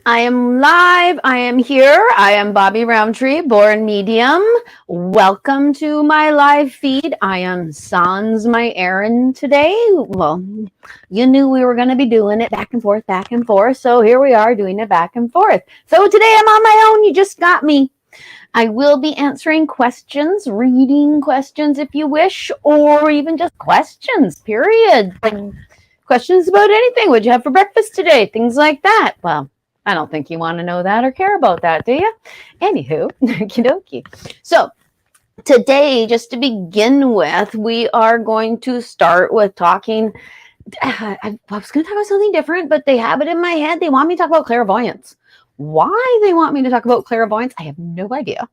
I am live. I am here. I am Bobbi Rowntree, born medium. Welcome to my live feed. I am sans my errand today. Well, you knew we were going to be doing it back and forth, back and forth. So here we are doing it back and forth. So today I'm on my own. You just got me. I will be answering questions, reading questions if you wish, or even just questions, period. Questions about anything. What'd you have for breakfast today? Things like that. Well, I don't think you want to know that or care about that, do you? Anywho, okie dokie. So today, just to begin with, we are going to start with talking. I was going to talk about something different, but they have it in my head. They want me to talk about clairvoyance. Why they want me to talk about clairvoyance, I have no idea.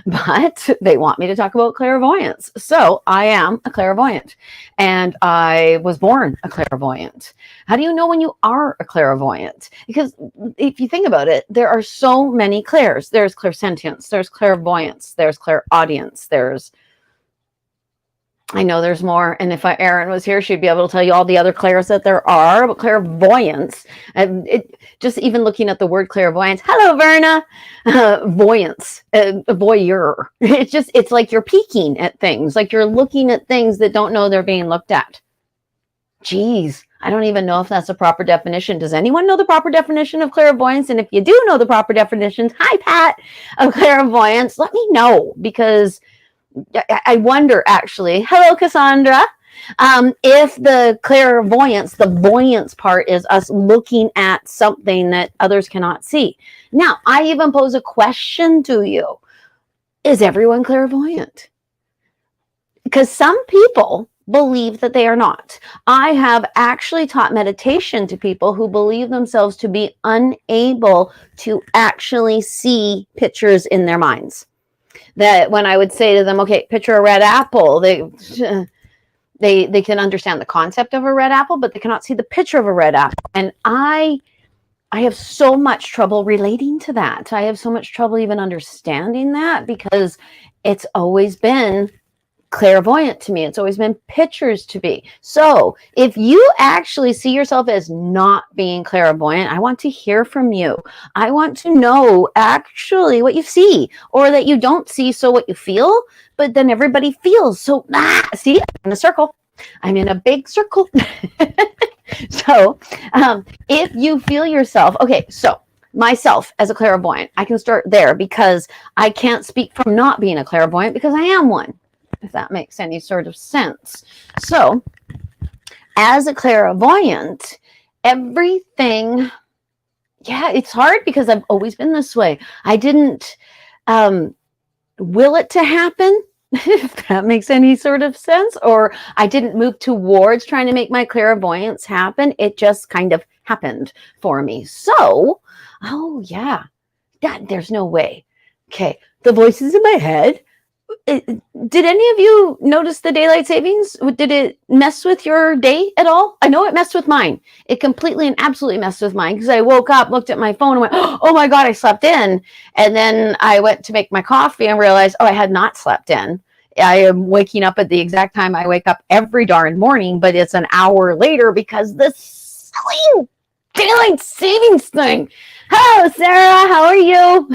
But they want me to talk about clairvoyance. So I am a clairvoyant, and I was born a clairvoyant. How do you know when you are a clairvoyant? Because if you think about it, there are so many clairs. There's clairsentience, there's clairvoyance, there's clairaudience, I know there's more, and if Erin was here, she'd be able to tell you all the other clairs that there are. But clairvoyance, just even looking at the word clairvoyance. Hello, Verna. Voyance, voyeur. It's like you're peeking at things, like you're looking at things that don't know they're being looked at. Geez, I don't even know if that's a proper definition. Does anyone know the proper definition of clairvoyance? And if you do know the proper definitions, hi, Pat, of clairvoyance, let me know, because I wonder, actually, hello, Cassandra, if the clairvoyance, the voyance part is us looking at something that others cannot see. Now, I even pose a question to you. Is everyone clairvoyant? Because some people believe that they are not. I have actually taught meditation to people who believe themselves to be unable to actually see pictures in their minds. That when I would say to them, okay, picture a red apple, they can understand the concept of a red apple, but they cannot see the picture of a red apple. And I have so much trouble relating to that. I have so much trouble even understanding that, because it's always been clairvoyant to me. It's always been pictures to me. So if you actually see yourself as not being clairvoyant, I want to hear from you. I want to know actually what you see, or that you don't see, so what you feel, but then everybody feels. So see, I'm in a circle. I'm in a big circle. So if you feel yourself, okay, so myself as a clairvoyant, I can start there, because I can't speak from not being a clairvoyant, because I am one, if that makes any sort of sense. So as a clairvoyant, everything, it's hard, because I've always been this way. I didn't will it to happen, if that makes any sort of sense, or I didn't move towards trying to make my clairvoyance happen. It just kind of happened for me. So, there's no way. Okay, the voices in my head. Did any of you notice the daylight savings? Did it mess with your day at all? I know it messed with mine. It completely and absolutely messed with mine, because I woke up, looked at my phone, and went, oh my God, I slept in. And then I went to make my coffee and realized, I had not slept in. I am waking up at the exact time I wake up every darn morning, but it's an hour later, because the silly daylight savings thing. Hello, Sarah. How are you?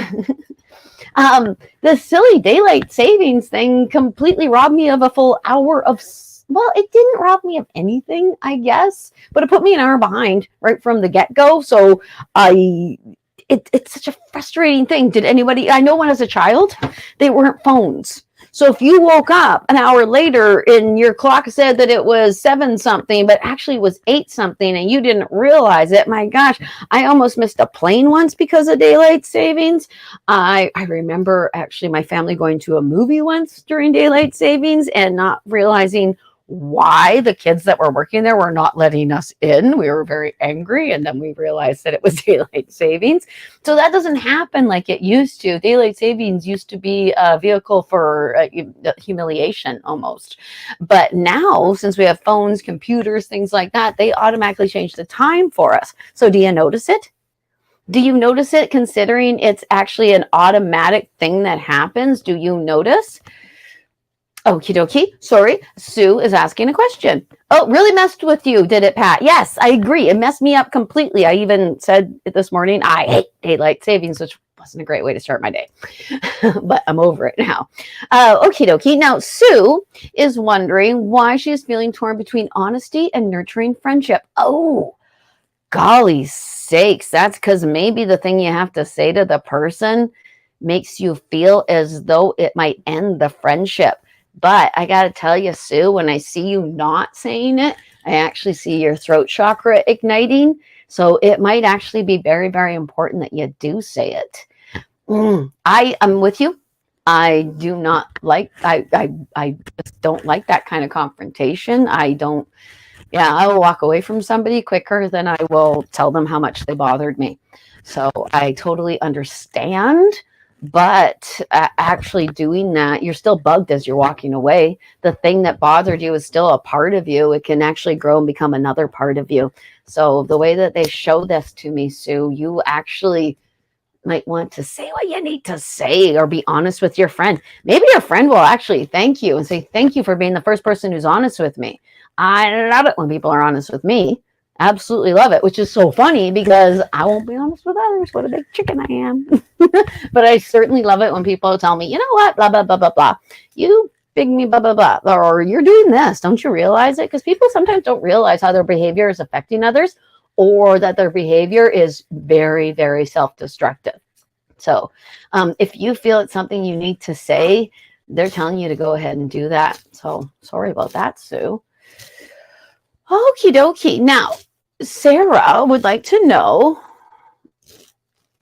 The silly daylight savings thing completely robbed me of a full hour of, well, it didn't rob me of anything, I guess, but it put me an hour behind right from the get-go. So it's such a frustrating thing. Did anybody, I know when I was a child, they weren't phones. So if you woke up an hour later and your clock said that it was 7 something, but actually it was 8 something, and you didn't realize it, my gosh, I almost missed a plane once because of daylight savings. I remember actually my family going to a movie once during daylight savings and not realizing why the kids that were working there were not letting us in. We were very angry, and then we realized that it was daylight savings. So that doesn't happen like it used to. Daylight savings used to be a vehicle for humiliation almost. But now, since we have phones, computers, things like that, they automatically change the time for us. So do you notice it? Do you notice it, considering it's actually an automatic thing that happens? Do you notice? Okie dokie. Sorry, Sue is asking a question. Oh, really messed with you, did it, Pat? Yes, I agree. It messed me up completely. I even said it this morning. I hate daylight savings, which wasn't a great way to start my day, but I'm over it now. Okie dokie. Now, Sue is wondering why she is feeling torn between honesty and nurturing friendship. Oh, golly sakes. That's because maybe the thing you have to say to the person makes you feel as though it might end the friendship. But I got to tell you, Sue, when I see you not saying it, I actually see your throat chakra igniting. So it might actually be very, very important that you do say it. I am with you. I do not like, I just don't like that kind of confrontation. I will walk away from somebody quicker than I will tell them how much they bothered me. So I totally understand. But actually doing that, you're still bugged as you're walking away. The thing that bothered you is still a part of you. It can actually grow and become another part of you. So the way that they show this to me, Sue, you actually might want to say what you need to say or be honest with your friend. Maybe your friend will actually thank you and say, thank you for being the first person who's honest with me. I love it when people are honest with me. Absolutely love it, which is so funny because I won't be honest with others. What a big chicken I am. But I certainly love it when people tell me, you know what, blah, blah, blah, blah, blah. You big me, blah, blah, blah. Or you're doing this. Don't you realize it? Because people sometimes don't realize how their behavior is affecting others or that their behavior is very, very self-destructive. So if you feel it's something you need to say, they're telling you to go ahead and do that. So sorry about that, Sue. Okie dokie. Now, Sarah would like to know,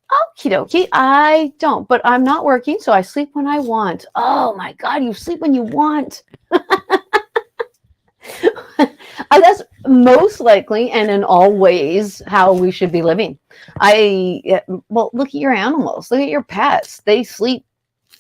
okie dokie, I don't, but I'm not working, so I sleep when I want. Oh my God, you sleep when you want. That's most likely and in all ways how we should be living. Well, look at your animals, look at your pets. They sleep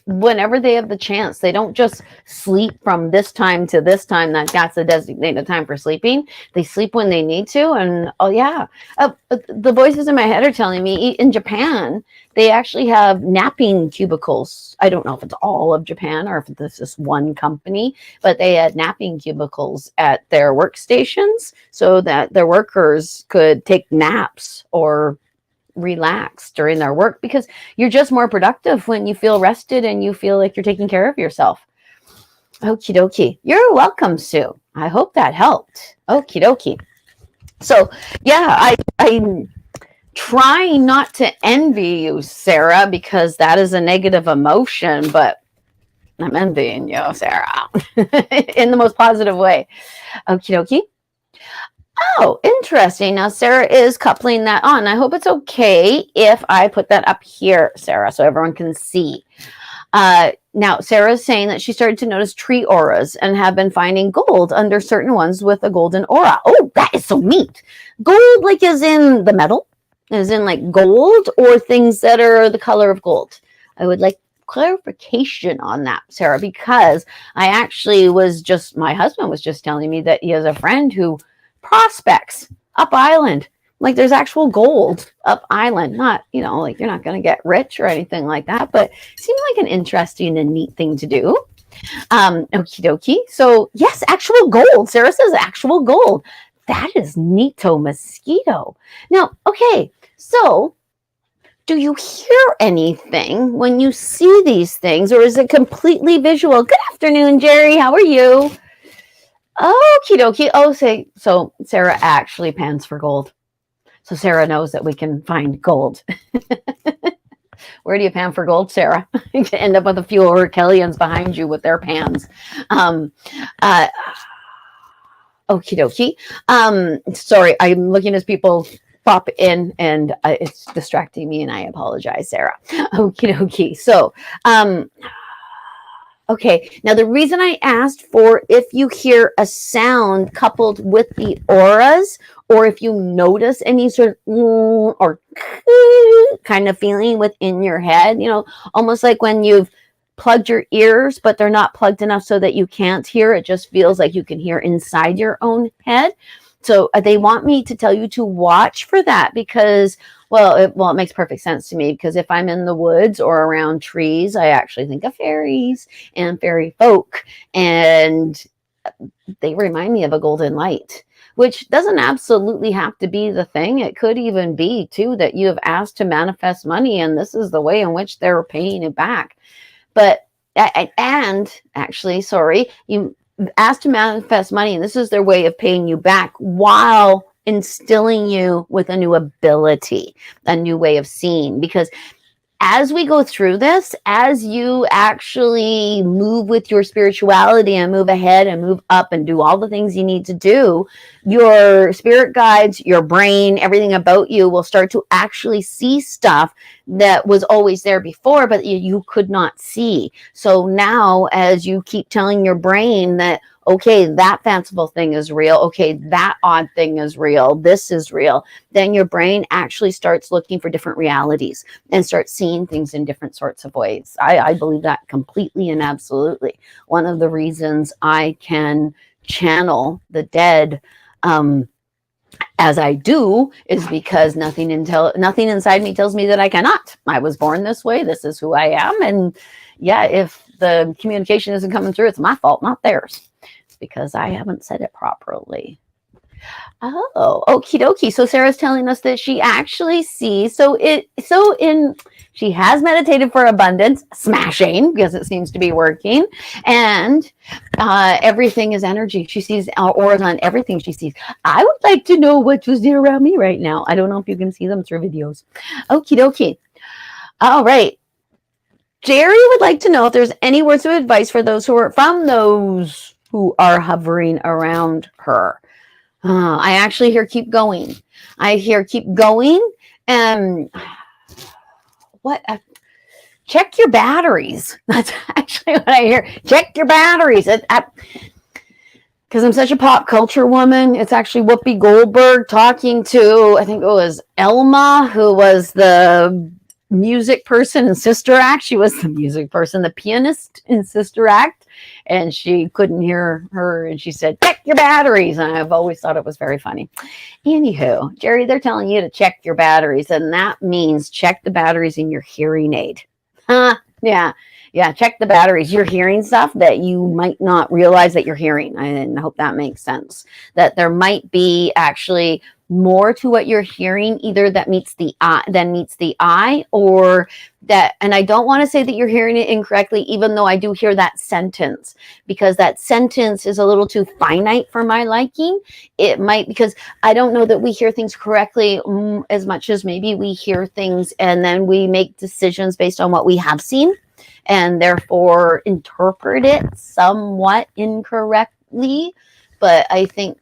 whenever they have the chance. They don't just sleep from this time to this time. That's the designated time for sleeping. They sleep when they need to. And the voices in my head are telling me in Japan, they actually have napping cubicles. I don't know if it's all of Japan or if it's just one company, but they had napping cubicles at their workstations so that their workers could take naps or relax during their work, because you're just more productive when you feel rested and you feel like you're taking care of yourself. Okie dokie. You're welcome, Sue. I hope that helped. Okie dokie. So yeah, I try not to envy you, Sarah, because that is a negative emotion, but I'm envying you, Sarah, in the most positive way. Okie dokie. Oh, interesting. Now, Sarah is coupling that on. I hope it's okay if I put that up here, Sarah, so everyone can see. Now, Sarah is saying that she started to notice tree auras and have been finding gold under certain ones with a golden aura. Oh, that is so neat. Gold, like, is in the metal? As in, like, gold, or things that are the color of gold? I would like clarification on that, Sarah, because I actually my husband was just telling me that he has a friend who prospects up island. Like, there's actual gold up island. Not, like, you're not going to get rich or anything like that, but it seemed like an interesting and neat thing to do. Okie dokie. So yes, actual gold. Sarah says actual gold. That is neato mosquito. Now, okay, so do you hear anything when you see these things, or is it completely visual? Good afternoon, Jerry. How are you? Okie dokie. Oh, so Sarah actually pans for gold. So Sarah knows that we can find gold. Where do you pan for gold, Sarah? You can end up with a few Orkellians behind you with their pans. Okie dokie. Sorry, I'm looking as people pop in and it's distracting me, and I apologize, Sarah. Okie dokie. So, okay, now the reason I asked for if you hear a sound coupled with the auras, or if you notice any sort of or kind of feeling within your head, almost like when you've plugged your ears, but they're not plugged enough so that you can't hear. It just feels like you can hear inside your own head. So they want me to tell you to watch for that because, well, it makes perfect sense to me, because if I'm in the woods or around trees, I actually think of fairies and fairy folk, and they remind me of a golden light, which doesn't absolutely have to be the thing. It could even be too that you have asked to manifest money and this is the way in which they're paying it back. But, and actually, sorry, you asked to manifest money and this is their way of paying you back while instilling you with a new ability, a new way of seeing. Because as we go through this, as you actually move with your spirituality and move ahead and move up and do all the things you need to do, your spirit guides, your brain, everything about you will start to actually see stuff that was always there before, but you could not see. So now, as you keep telling your brain that, okay, that fanciful thing is real, okay, that odd thing is real, this is real, then your brain actually starts looking for different realities and starts seeing things in different sorts of ways. I believe that completely and absolutely. One of the reasons I can channel the dead as I do is because nothing inside me tells me that I cannot. I was born this way. This is who I am. And yeah, if the communication isn't coming through, it's my fault, not theirs. It's because I haven't said it properly. Oh, okie dokie. So Sarah's telling us that she actually sees, she has meditated for abundance, smashing, because it seems to be working. And everything is energy. She sees auras on everything she sees. I would like to know what was there around me right now. I don't know if you can see them through videos. Okie dokie. All right. Jerry would like to know if there's any words of advice for those who are hovering around her. I actually hear keep going. I hear keep going. And check your batteries. That's actually what I hear. Check your batteries. Because I'm such a pop culture woman. It's actually Whoopi Goldberg talking to, I think it was Elma, who was the music person in Sister Act. She was the music person, the pianist in Sister Act. And she couldn't hear her. And she said, check your batteries. And I've always thought it was very funny. Anywho, Jerry, they're telling you to check your batteries. And that means check the batteries in your hearing aid. Yeah. Check the batteries. You're hearing stuff that you might not realize that you're hearing. I hope that makes sense. That there might be actually more to what you're hearing, either that meets the eye, or that, and I don't want to say that you're hearing it incorrectly, even though I do hear that sentence, because that sentence is a little too finite for my liking. It might, because I don't know that we hear things correctly as much as maybe we hear things and then we make decisions based on what we have seen and therefore interpret it somewhat incorrectly. But I think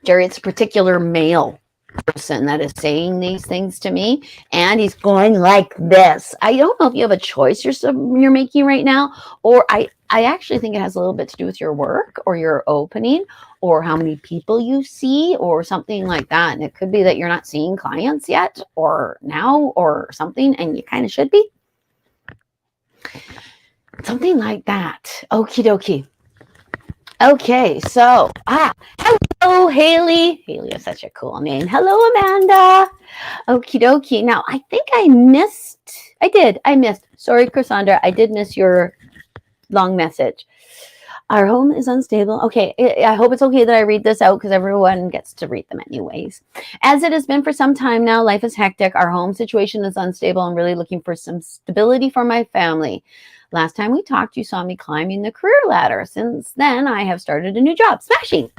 Jerry, it's a particular male person that is saying these things to me, and he's going like this. I don't know if you have a choice you're making right now, or I actually think it has a little bit to do with your work or your opening or how many people you see or something like that. And it could be that you're not seeing clients yet or now or something, and you kind of should be. Something like that. Okie dokie. Okay, so, hello, Haley. Haley is such a cool name. Hello, Amanda. Okie dokie. Now, I think I missed. Sorry, Cassandra. I did miss your long message. Our home is unstable. Okay, I hope it's okay that I read this out because everyone gets to read them anyways. As it has been for some time now, life is hectic. Our home situation is unstable. I'm really looking for some stability for my family. Last time we talked, you saw me climbing the career ladder. Since then, I have started a new job, smashing.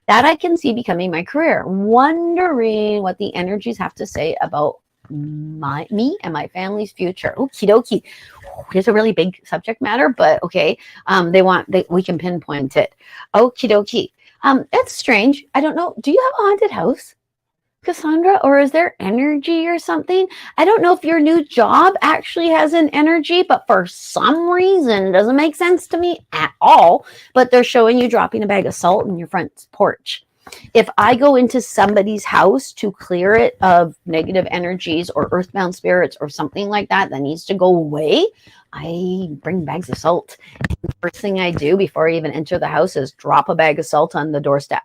That I can see becoming my career. Wondering what the energies have to say about me and my family's future. Okie dokie. Here's a really big subject matter, but okay. We can pinpoint it. Okie dokie. It's strange. I don't know. Do you have a haunted house, Cassandra, or is there energy or something? I don't know if your new job actually has an energy, but for some reason, it doesn't make sense to me at all. But they're showing you dropping a bag of salt in your front porch. If I go into somebody's house to clear it of negative energies or earthbound spirits or something like that needs to go away, I bring bags of salt. And the first thing I do before I even enter the house is drop a bag of salt on the doorstep,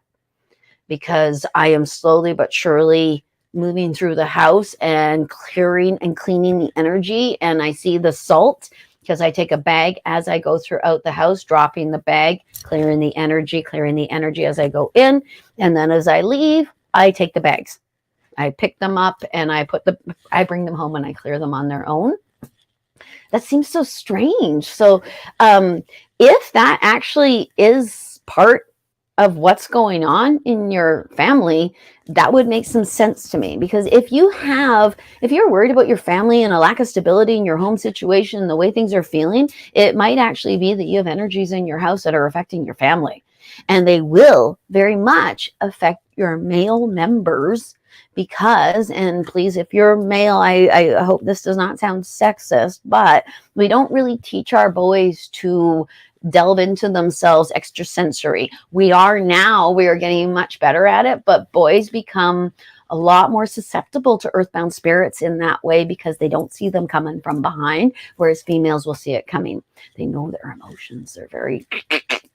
because I am slowly but surely moving through the house and clearing and cleaning the energy. And I see the salt because I take a bag as I go throughout the house, dropping the bag, clearing the energy as I go in. And then as I leave, I take the bags. I pick them up and I bring them home and I clear them on their own. That seems so strange. So if that actually is part of what's going on in your family, that would make some sense to me. Because if you're worried about your family and a lack of stability in your home situation and the way things are feeling, it might actually be that you have energies in your house that are affecting your family. And they will very much affect your male members because, and please, if you're male, I hope this does not sound sexist, but we don't really teach our boys to delve into themselves extrasensory. We are getting much better at it, but boys become a lot more susceptible to earthbound spirits in that way because they don't see them coming from behind, whereas females will see it coming. They know their emotions. They're very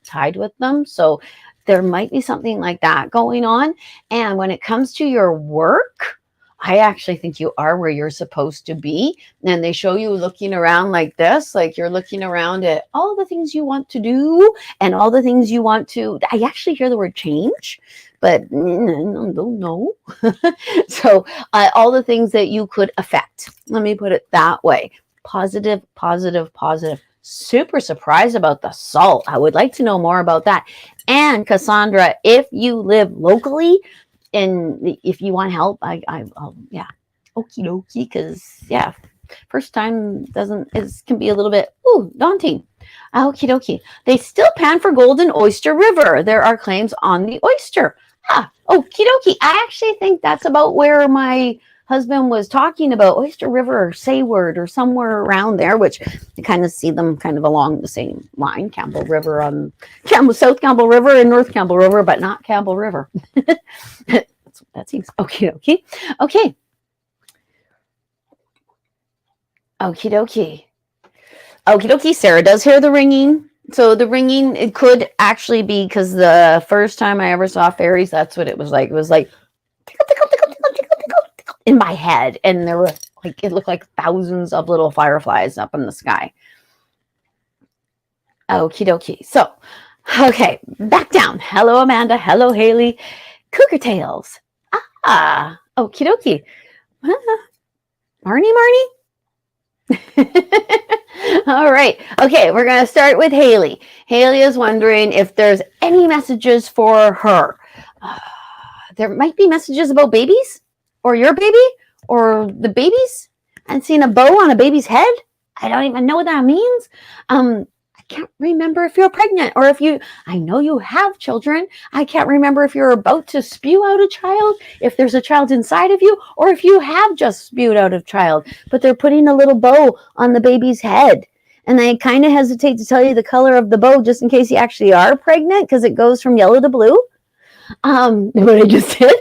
tied with them. So there might be something like that going on. And when it comes to your work, I actually think you are where you're supposed to be. And they show you looking around like this, like you're looking around at all the things you want to do and all the things you want to. I actually hear the word change, but I don't know. So all the things that you could affect. Let me put it that way. Positive, positive, positive. Super surprised about the salt. I would like to know more about that. And Cassandra, if you live locally, and if you want help, I'll yeah, okie dokie, because yeah, first time can be a little bit daunting. Okie dokie. They still pan for gold in Oyster River. There are claims on the oyster. Okie dokie. I actually think that's about where my husband was talking about, Oyster River or Sayward or somewhere around there, which you kind of see them kind of along the same line. Campbell River South Campbell River and North Campbell River, but not Campbell River. That seems okay. Okay. Okie dokie. Okie dokie. Sarah does hear the ringing. So the ringing, it could actually be because the first time I ever saw fairies, that's what it was like. It was like tickle, tickle, tickle, tickle, tickle, tickle, tickle, in my head. And there were like, it looked like thousands of little fireflies up in the sky. Okie dokie. So, okay, back down. Hello, Amanda. Hello, Haley. Cougar Tails. Okie dokie. Marnie? All right. Okay, we're going to start with Haley. Haley is wondering if there's any messages for her. There might be messages about babies or your baby or the babies. And seeing a bow on a baby's head. I don't even know what that means. I can't remember if you're pregnant or I know you have children. I can't remember if you're about to spew out a child, if there's a child inside of you, or if you have just spewed out a child, but they're putting a little bow on the baby's head. And I kind of hesitate to tell you the color of the bow just in case you actually are pregnant, because it goes from yellow to blue. What I just did.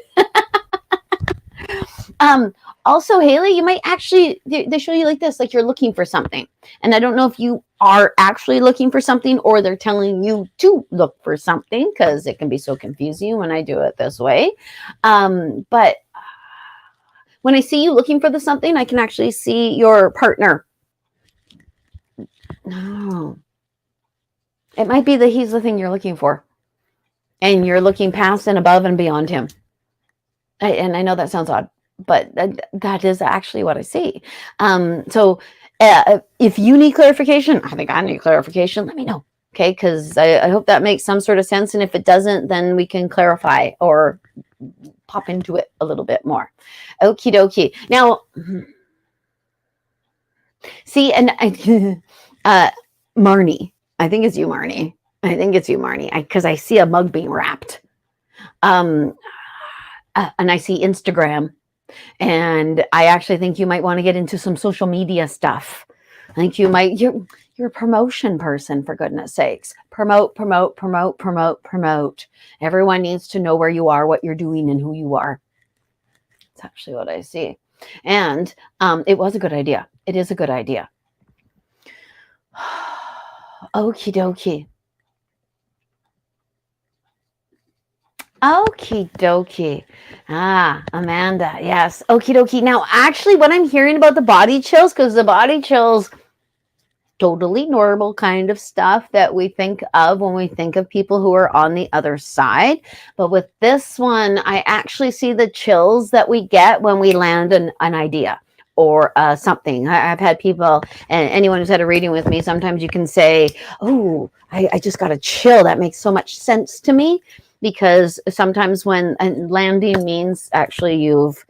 Also, Haley, you might actually, they show you like this, like you're looking for something. And I don't know if you are actually looking for something or they're telling you to look for something, because it can be so confusing when I do it this way. But when I see you looking for something, I can actually see your partner. No. It might be that he's the thing you're looking for. And you're looking past and above and beyond him. And I know that sounds odd, but that is actually what I see. So if you need clarification, I think I need clarification, let me know. Okay, because I hope that makes some sort of sense. And if it doesn't, then we can clarify or pop into it a little bit more. Okie dokie. Now, see, and Marnie, I think it's you, Marnie. Because I see a mug being wrapped. And I see Instagram. And I actually think you might want to get into some social media stuff. I think you're a promotion person, for goodness sakes. Promote, promote, promote, promote, promote. Everyone needs to know where you are, what you're doing, and who you are. That's actually what I see. And it was a good idea. It is a good idea. Okie dokie. Okie dokie. Ah, Amanda. Yes. Okie dokie. Now, actually, what I'm hearing about the body chills, because the body chills, totally normal kind of stuff that we think of when we think of people who are on the other side. But with this one, I actually see the chills that we get when we land an idea or something. I've had people, and anyone who's had a reading with me, sometimes you can say, oh, I just got a chill. That makes so much sense to me. Because sometimes when landing means actually you've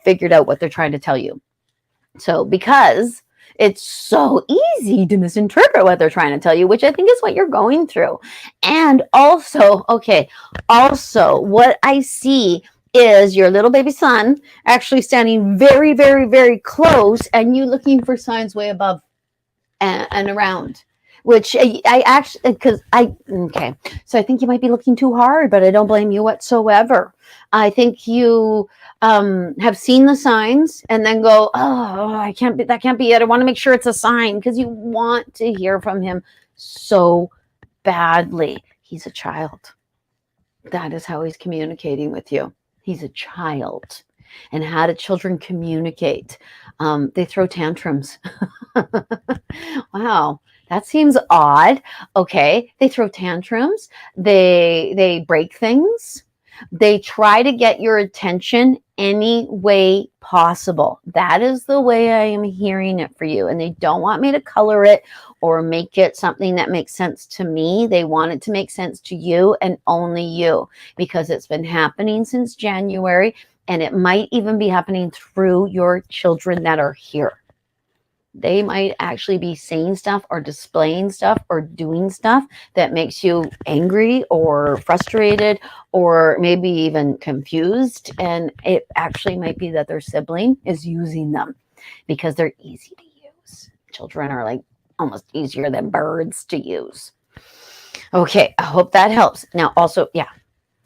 figured out what they're trying to tell you. So because it's so easy to misinterpret what they're trying to tell you, which I think is what you're going through. And also, what I see is your little baby son actually standing very, very, very close, and you looking for signs way above and around. Which I actually, okay. So I think you might be looking too hard, but I don't blame you whatsoever. I think you have seen the signs and then go, oh, that can't be it. I want to make sure it's a sign, because you want to hear from him so badly. He's a child. That is how he's communicating with you. He's a child. And how do children communicate? They throw tantrums. Wow. That seems odd. Okay. They throw tantrums. They break things. They try to get your attention any way possible. That is the way I am hearing it for you. And they don't want me to color it or make it something that makes sense to me. They want it to make sense to you and only you, because it's been happening since January, and it might even be happening through your children that are here. They might actually be saying stuff or displaying stuff or doing stuff that makes you angry or frustrated or maybe even confused. And it actually might be that their sibling is using them because they're easy to use. Children are like almost easier than birds to use. Okay, I hope that helps. Now, also,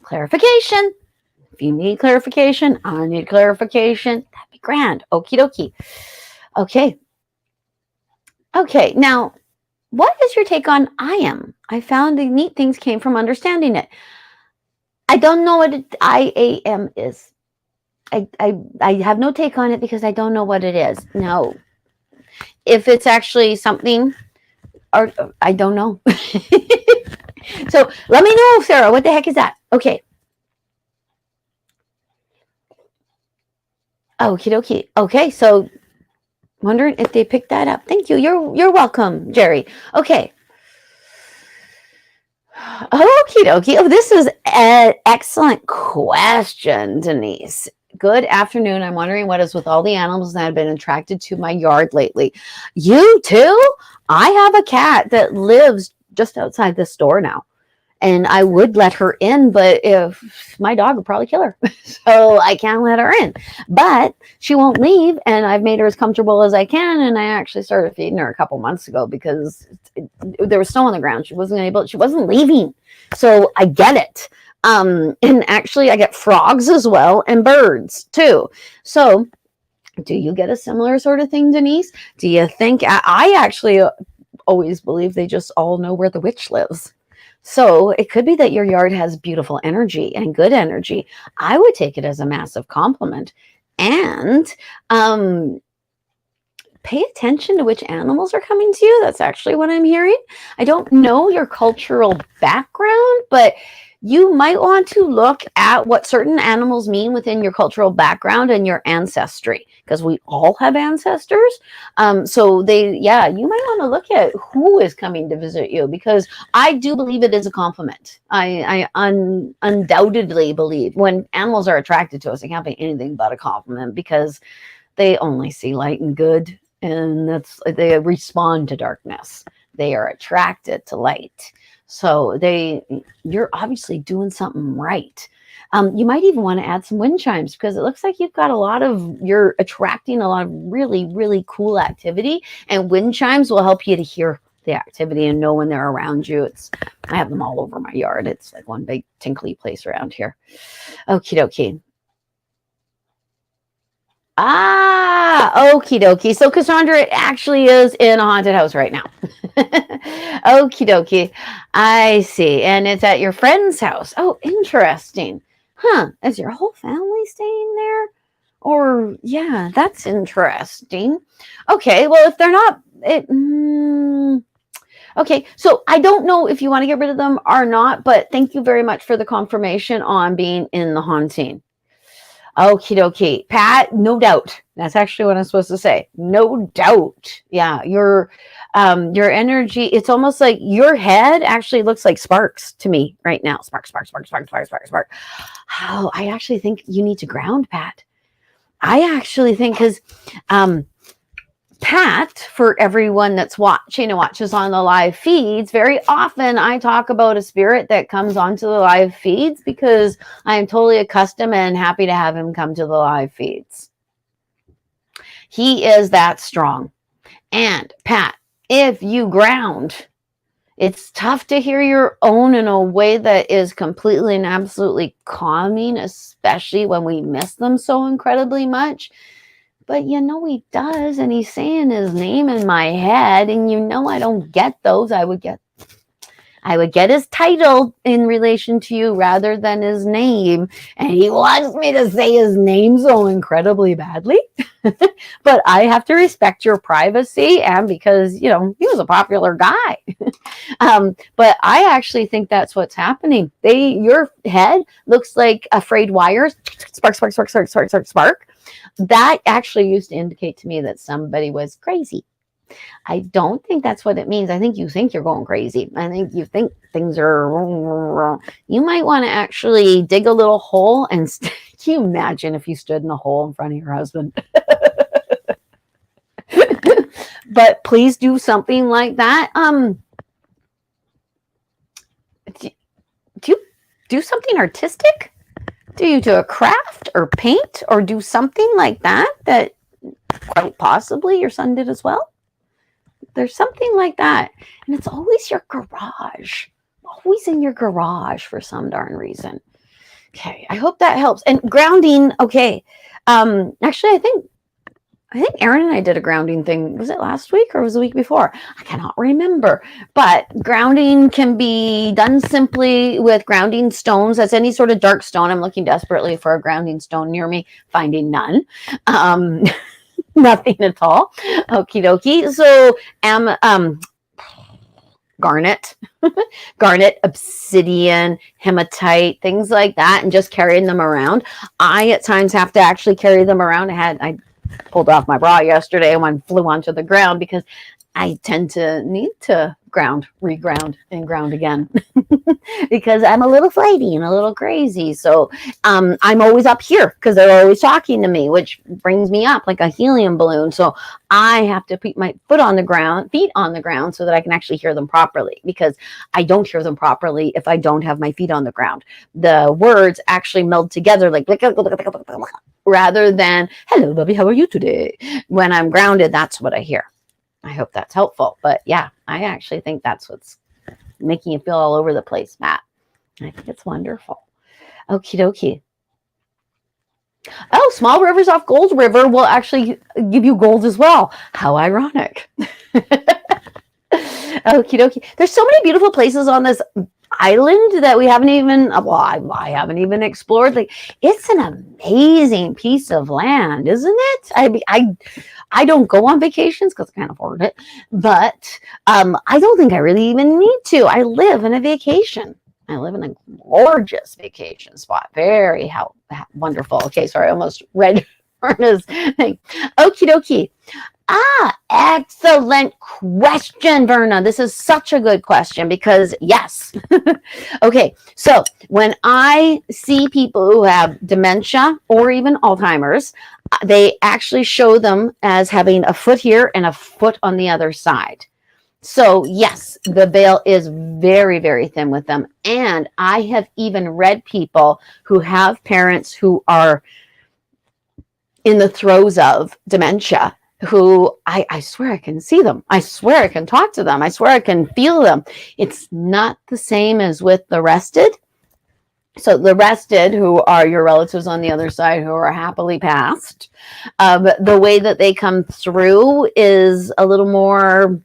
clarification. If you need clarification, I need clarification. That'd be grand. Okie dokie. Okay, now, what is your take on I am? I found the neat things came from understanding it. I don't know what I am is. I have no take on it because I don't know what it is. Now, if it's actually something, or I don't know. So let me know, Sarah, what the heck is that? Okay. Okie dokie. Okay, so wondering if they picked that up. Thank you. You're welcome, Jerry. Okay. Okie dokie. Oh, this is an excellent question, Denise. Good afternoon. I'm wondering what is with all the animals that have been attracted to my yard lately. You too? I have a cat that lives just outside this door now. And I would let her in, but if my dog would probably kill her. So I can't let her in. But she won't leave, and I've made her as comfortable as I can. And I actually started feeding her a couple months ago because there was snow on the ground. She wasn't leaving. So I get it. And actually I get frogs as well and birds too. So do you get a similar sort of thing, Denise? Do you think I actually always believe they just all know where the witch lives? So it could be that your yard has beautiful energy and good energy. I would take it as a massive compliment. And pay attention to which animals are coming to you. That's actually what I'm hearing. I don't know your cultural background, but you might want to look at what certain animals mean within your cultural background and your ancestry, because we all have ancestors. So you might want to look at who is coming to visit you, because I do believe it is a compliment. I undoubtedly believe when animals are attracted to us, it can't be anything but a compliment, because they only see light and good, and they respond to darkness. They are attracted to light. So you're obviously doing something right. You might even want to add some wind chimes because it looks like you're attracting a lot of really, really cool activity, and wind chimes will help you to hear the activity and know when they're around you. I have them all over my yard. It's like one big tinkly place around here. Okie dokie. Okie dokie. So Cassandra, it actually is in a haunted house right now. Okie dokie. I see. And it's at your friend's house. Oh, interesting. Huh. Is your whole family staying there? Or, yeah, that's interesting. Okay. Well, if they're not, okay. So I don't know if you want to get rid of them or not, but thank you very much for the confirmation on being in the haunting. Okie dokie. Pat, no doubt. That's actually what I'm supposed to say. No doubt. Yeah, your energy, it's almost like your head actually looks like sparks to me right now. Spark, spark, spark, spark, spark, spark, spark. Oh, I actually think you need to ground, Pat. I actually think because Pat, for everyone that's watching and watches on the live feeds, very often I talk about a spirit that comes onto the live feeds because I am totally accustomed and happy to have him come to the live feeds. He is that strong. And Pat, if you ground, it's tough to hear your own in a way that is completely and absolutely calming, especially when we miss them so incredibly much. But you know he does, and he's saying his name in my head, and you know I don't get those. I would get his title in relation to you rather than his name, and he wants me to say his name so incredibly badly. But I have to respect your privacy, and because he was a popular guy. But I actually think that's what's happening. Your head looks like a frayed wires. Spark, spark, spark, spark, spark, spark, spark. That actually used to indicate to me that somebody was crazy. I don't think that's what it means. I think you think you're going crazy. I think you think things are... You might want to actually dig a little hole and... Can you imagine if you stood in a hole in front of your husband? But please do something like that. Do you do something artistic? Do you do a craft or paint or do something like that quite possibly your son did as well? There's something like that. And it's always your garage. Always in your garage for some darn reason. Okay, I hope that helps. And grounding, okay. Actually, I think Aaron and I did a grounding thing. Was it last week or was it the week before? I cannot remember. But grounding can be done simply with grounding stones. That's any sort of dark stone. I'm looking desperately for a grounding stone near me, finding none. Nothing at all. Okie dokie. So garnet, obsidian, hematite, things like that, and just carrying them around. I at times have to actually carry them around. I pulled off my bra yesterday and one flew onto the ground because I tend to need to reground and ground again because I'm a little flighty and a little crazy. So I'm always up here because they're always talking to me, which brings me up like a helium balloon. So I have to put my feet on the ground so that I can actually hear them properly, because I don't hear them properly if I don't have my feet on the ground. The words actually meld together like rather than hello, Bobbi, how are you today? When I'm grounded, that's what I hear. I hope that's helpful. But yeah, I actually think that's what's making you feel all over the place, Matt. I think it's wonderful. Okie dokie. Oh, small rivers off Gold River will actually give you gold as well. How ironic. Okie dokie. There's so many beautiful places on this island that we haven't even, I haven't even explored. Like, it's an amazing piece of land, isn't it? I don't go on vacations because I can't afford it, but I don't think I really even need to. I live in a vacation. I live in a gorgeous vacation spot. Very wonderful. Okay, sorry, I almost read Verna's thing. Okie dokie. Excellent question, Verna. This is such a good question because yes. Okay, so when I see people who have dementia or even Alzheimer's, they actually show them as having a foot here and a foot on the other side. So yes, the veil is very, very thin with them. And I have even read people who have parents who are in the throes of dementia, who I swear I can see them. I swear I can talk to them. I swear I can feel them. It's not the same as with the rested. So the rested, who are your relatives on the other side who are happily passed, the way that they come through is a little more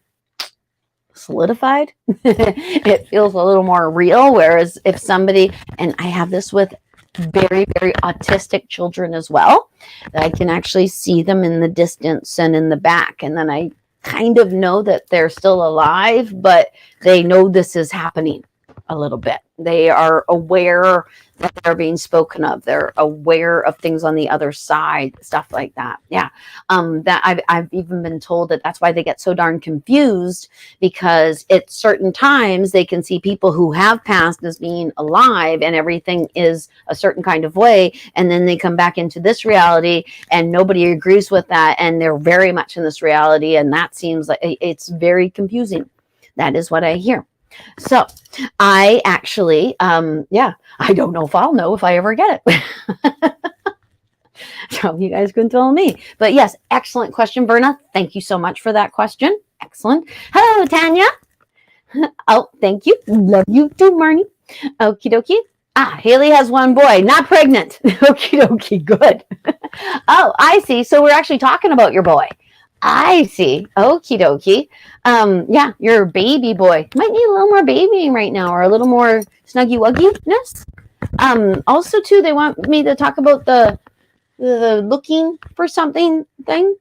solidified. It feels a little more real. Whereas if somebody, and I have this with very, very autistic children as well, that I can actually see them in the distance and in the back. And then I kind of know that they're still alive, but they know this is happening a little bit. They are aware that they're being spoken of. They're aware of things on the other side, stuff like that. Yeah. That I've even been told that that's why they get so darn confused, because at certain times they can see people who have passed as being alive and everything is a certain kind of way. And then they come back into this reality and nobody agrees with that. And they're very much in this reality. And that seems like it's very confusing. That is what I hear. So I actually, I don't know if I'll know if I ever get it. So you guys can tell me. But yes, excellent question, Verna. Thank you so much for that question. Excellent. Hello, Tanya. Oh, thank you. Love you too, Marnie. Okie dokie. Haley has one boy, not pregnant. Okie dokie, good. Oh, I see. So we're actually talking about your boy. I see. Okie dokie. Yeah, your baby boy might need a little more babying right now, or a little more snuggy wugginess. Also, too, they want me to talk about the looking for something thing.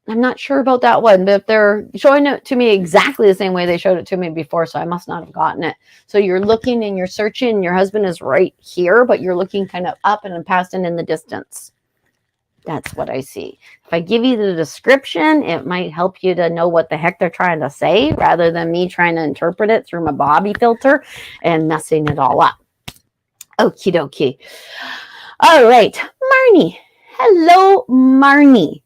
I'm not sure about that one, but if they're showing it to me exactly the same way they showed it to me before, so I must not have gotten it. So you're looking and you're searching, and your husband is right here, but you're looking kind of up and past and in the distance. That's what I see. If I give you the description, it might help you to know what the heck they're trying to say, rather than me trying to interpret it through my Bobbi filter and messing it all up. Okie dokie. All right, Marnie. Hello, Marnie.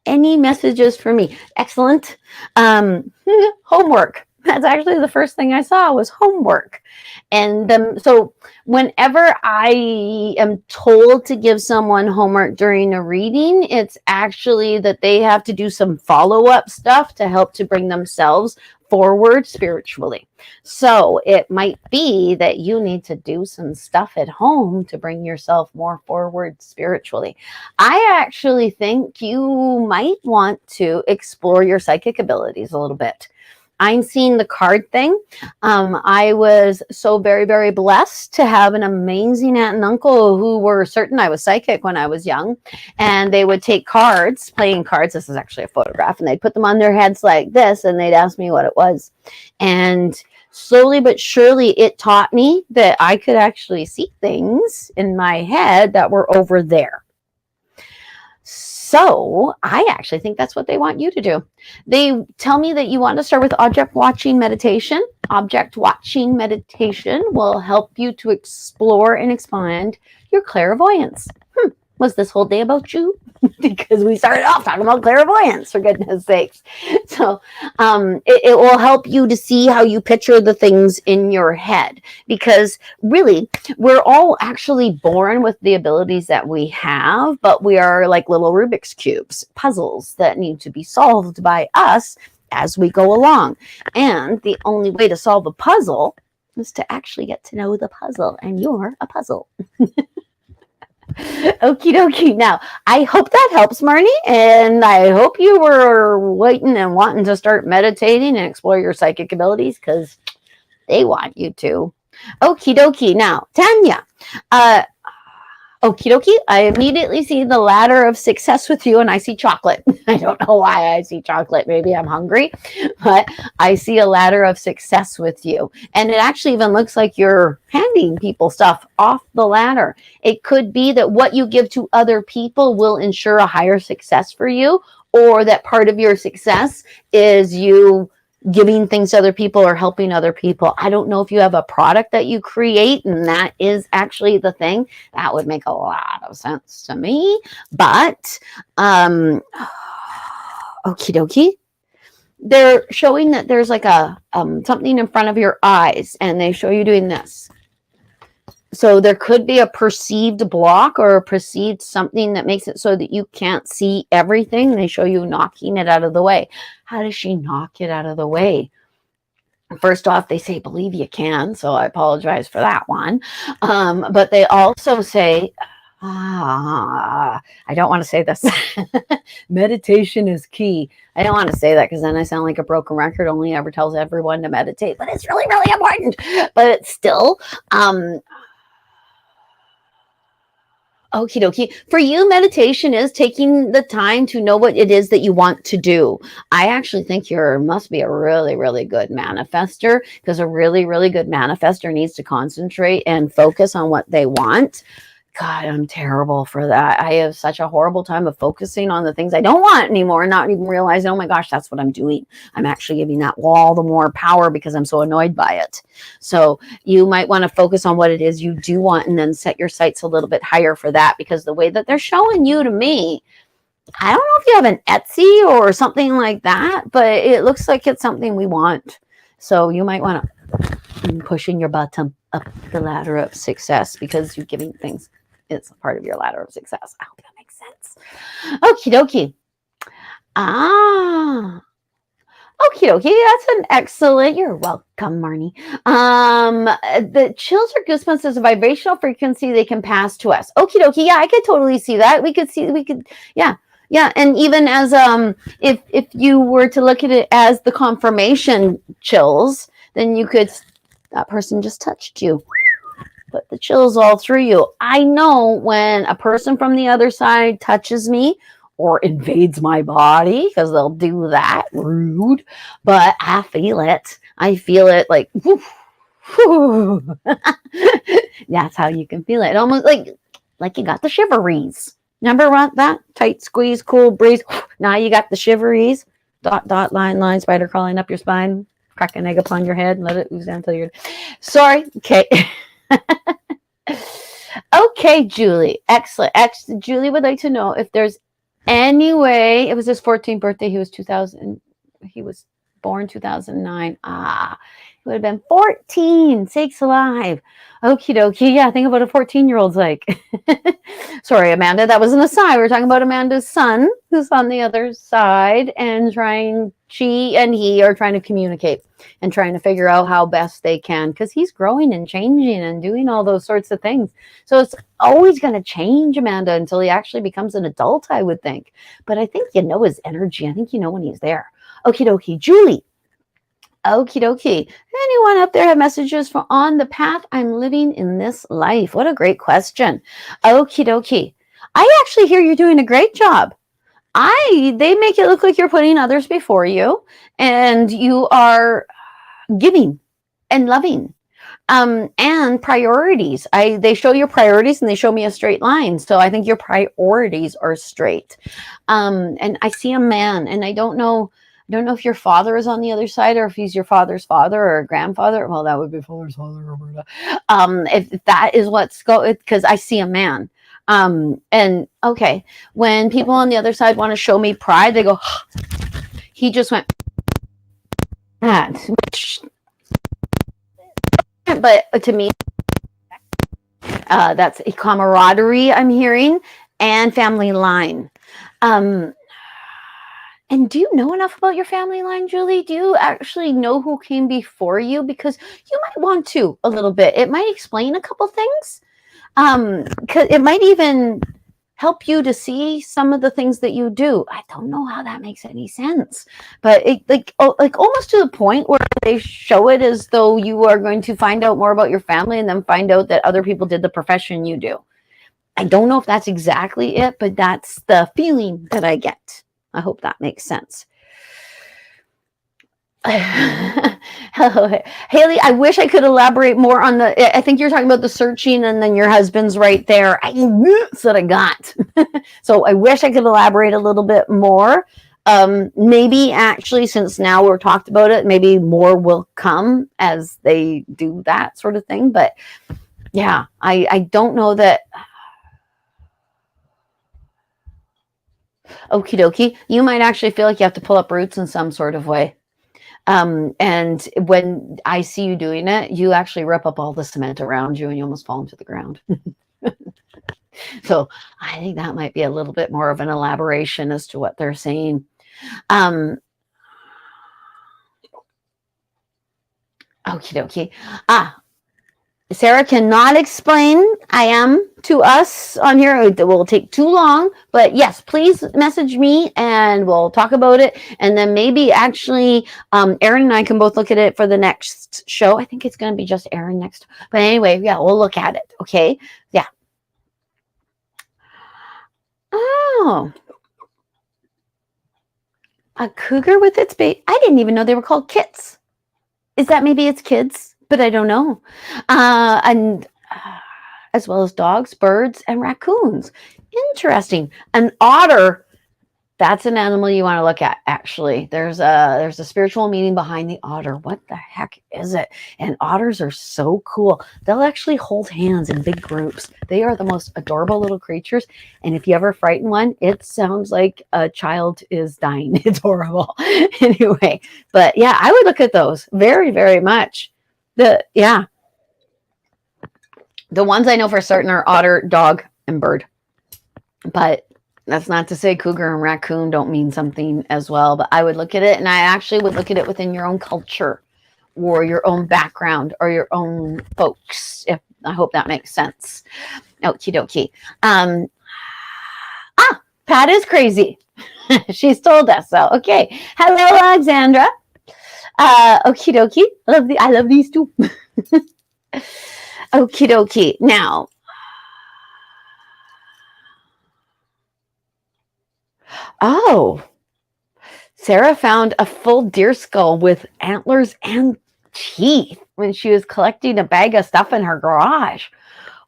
Any messages for me? Excellent. Homework. That's actually the first thing I saw was homework. And so whenever I am told to give someone homework during a reading, it's actually that they have to do some follow-up stuff to help to bring themselves forward spiritually. So it might be that you need to do some stuff at home to bring yourself more forward spiritually. I actually think you might want to explore your psychic abilities a little bit. I'm seeing the card thing. I was so very, very blessed to have an amazing aunt and uncle who were certain I was psychic when I was young. And they would take cards, playing cards. This is actually a photograph. And they'd put them on their heads like this. And they'd ask me what it was. And slowly but surely, it taught me that I could actually see things in my head that were over there. So I actually think that's what they want you to do. They tell me that you want to start with object watching meditation. Object watching meditation will help you to explore and expand your clairvoyance. Was this whole day about you? Because we started off talking about clairvoyance, for goodness sakes. So it will help you to see how you picture the things in your head. Because really, we're all actually born with the abilities that we have, but we are like little Rubik's Cubes, puzzles that need to be solved by us as we go along. And the only way to solve a puzzle is to actually get to know the puzzle. And you're a puzzle. Okie dokie. Now, I hope that helps, Marnie, and I hope you were waiting and wanting to start meditating and explore your psychic abilities, because they want you to. Okie dokie. Now, Tanya, okie dokie. I immediately see the ladder of success with you, and I see chocolate. I don't know why I see chocolate. Maybe I'm hungry, but I see a ladder of success with you. And it actually even looks like you're handing people stuff off the ladder. It could be that what you give to other people will ensure a higher success for you, or that part of your success is you giving things to other people or helping other people. I don't know if you have a product that you create and that is actually the thing. That would make a lot of sense to me. But okie dokie. they're showing that there's like a something in front of your eyes, and they show you doing this. So there could be a perceived block or a perceived something that makes it so that you can't see everything. They show you knocking it out of the way. How does she knock it out of the way? First off, they say, believe you can. So I apologize for that one. But they also say, I don't want to say this. Meditation is key. I don't want to say that because then I sound like a broken record, only ever tells everyone to meditate, but it's really, really important. But still, okie dokie. For you, meditation is taking the time to know what it is that you want to do. I actually think you must be a really, really good manifester, because a really, really good manifester needs to concentrate and focus on what they want. God, I'm terrible for that. I have such a horrible time of focusing on the things I don't want anymore and not even realizing, oh my gosh, that's what I'm doing. I'm actually giving that wall the more power because I'm so annoyed by it. So you might want to focus on what it is you do want and then set your sights a little bit higher for that, because the way that they're showing you to me, I don't know if you have an Etsy or something like that, but it looks like it's something we want. So you might want to push in your bottom up the ladder of success, because you're giving things. It's a part of your ladder of success. I hope that makes sense. Okie dokie. Okie dokie. That's an excellent. You're welcome, Marnie. The chills or goosebumps is a vibrational frequency they can pass to us. Okie dokie. Yeah, I could totally see that. Yeah. And even as if you were to look at it as the confirmation chills, then you could, that person just touched you. Put the chills all through you. I know when a person from the other side touches me or invades my body, because they'll do that, rude, but I feel it. I feel it like, whoo, whoo. That's how you can feel it. Almost like you got the shiveries. Remember that? Tight squeeze, cool breeze. Now you got the shiveries. Dot, dot, line, spider crawling up your spine. Crack an egg upon your head and let it ooze down till you're... Sorry. Okay. Okay, Julie. Excellent. Julie would like to know if there's any way. It was his 14th birthday. He was 2000. He was born 2009. He would have been 14. Sakes alive. Okie dokie. Yeah, think about a 14-year-old's like. Sorry, Amanda. That was an aside. We were talking about Amanda's son, who's on the other side, and she and he are trying to communicate and trying to figure out how best they can, because he's growing and changing and doing all those sorts of things. So it's always going to change, Amanda, until he actually becomes an adult, I would think. But I think you know his energy. I think you know when he's there. Okie dokie. Julie. Okie dokie. Anyone up there have messages for on the path I'm living in this life? What a great question. Okie dokie. I actually hear you're doing a great job. They make it look like you're putting others before you, and you are giving and loving. And priorities. They show your priorities and they show me a straight line. So I think your priorities are straight. And I see a man, and I don't know if your father is on the other side, or if he's your father's father or grandfather. Well, that would be father's father, Roberta. If that is what's because I see a man. And okay, when people on the other side want to show me pride, they go, he just went that. But to me, that's a camaraderie I'm hearing, and family line. And do you know enough about your family line, Julie? Do you actually know who came before you? Because you might want to a little bit. It might explain a couple things. Cause it might even help you to see some of the things that you do. I don't know how that makes any sense, but it like almost to the point where they show it as though you are going to find out more about your family and then find out that other people did the profession you do. I don't know if that's exactly it, but that's the feeling that I get. I hope that makes sense. Hello, Haley. I wish I could elaborate more on I think you're talking about the searching, and then your husband's right there. That's what I got. So I wish I could elaborate a little bit more. Maybe actually, since now we're talked about it, maybe more will come as they do that sort of thing. But yeah, I don't know that. Okie dokie. You might actually feel like you have to pull up roots in some sort of way. And when I see you doing it, you actually rip up all the cement around you and you almost fall into the ground. So I think that might be a little bit more of an elaboration as to what they're saying. Okie dokie. Sarah cannot explain I am to us on here. It will take too long, but yes, please message me and we'll talk about it. And then maybe actually Erin and I can both look at it for the next show. I think it's going to be just Erin next. But anyway, yeah, we'll look at it. Okay. Yeah. Oh. A cougar with its baby. I didn't even know they were called kits. Is that maybe it's kids? But I don't know. And as well as dogs, birds, and raccoons. Interesting. An otter, that's an animal you want to look at, actually. There's a spiritual meaning behind the otter. What the heck is it? And otters are so cool. They'll actually hold hands in big groups. They are the most adorable little creatures. And if you ever frighten one, it sounds like a child is dying. It's horrible. Anyway, but yeah, I would look at those very, very much. The ones I know for certain are otter, dog, and bird. But that's not to say cougar and raccoon don't mean something as well. But I would look at it, and I actually would look at it within your own culture or your own background or your own folks. If I hope that makes sense. Okie dokie. Pat is crazy. She's told us so. Okay. Hello, Alexandra. Okie dokie. I love these two. Okie dokie. Now, Sarah found a full deer skull with antlers and teeth when she was collecting a bag of stuff in her garage.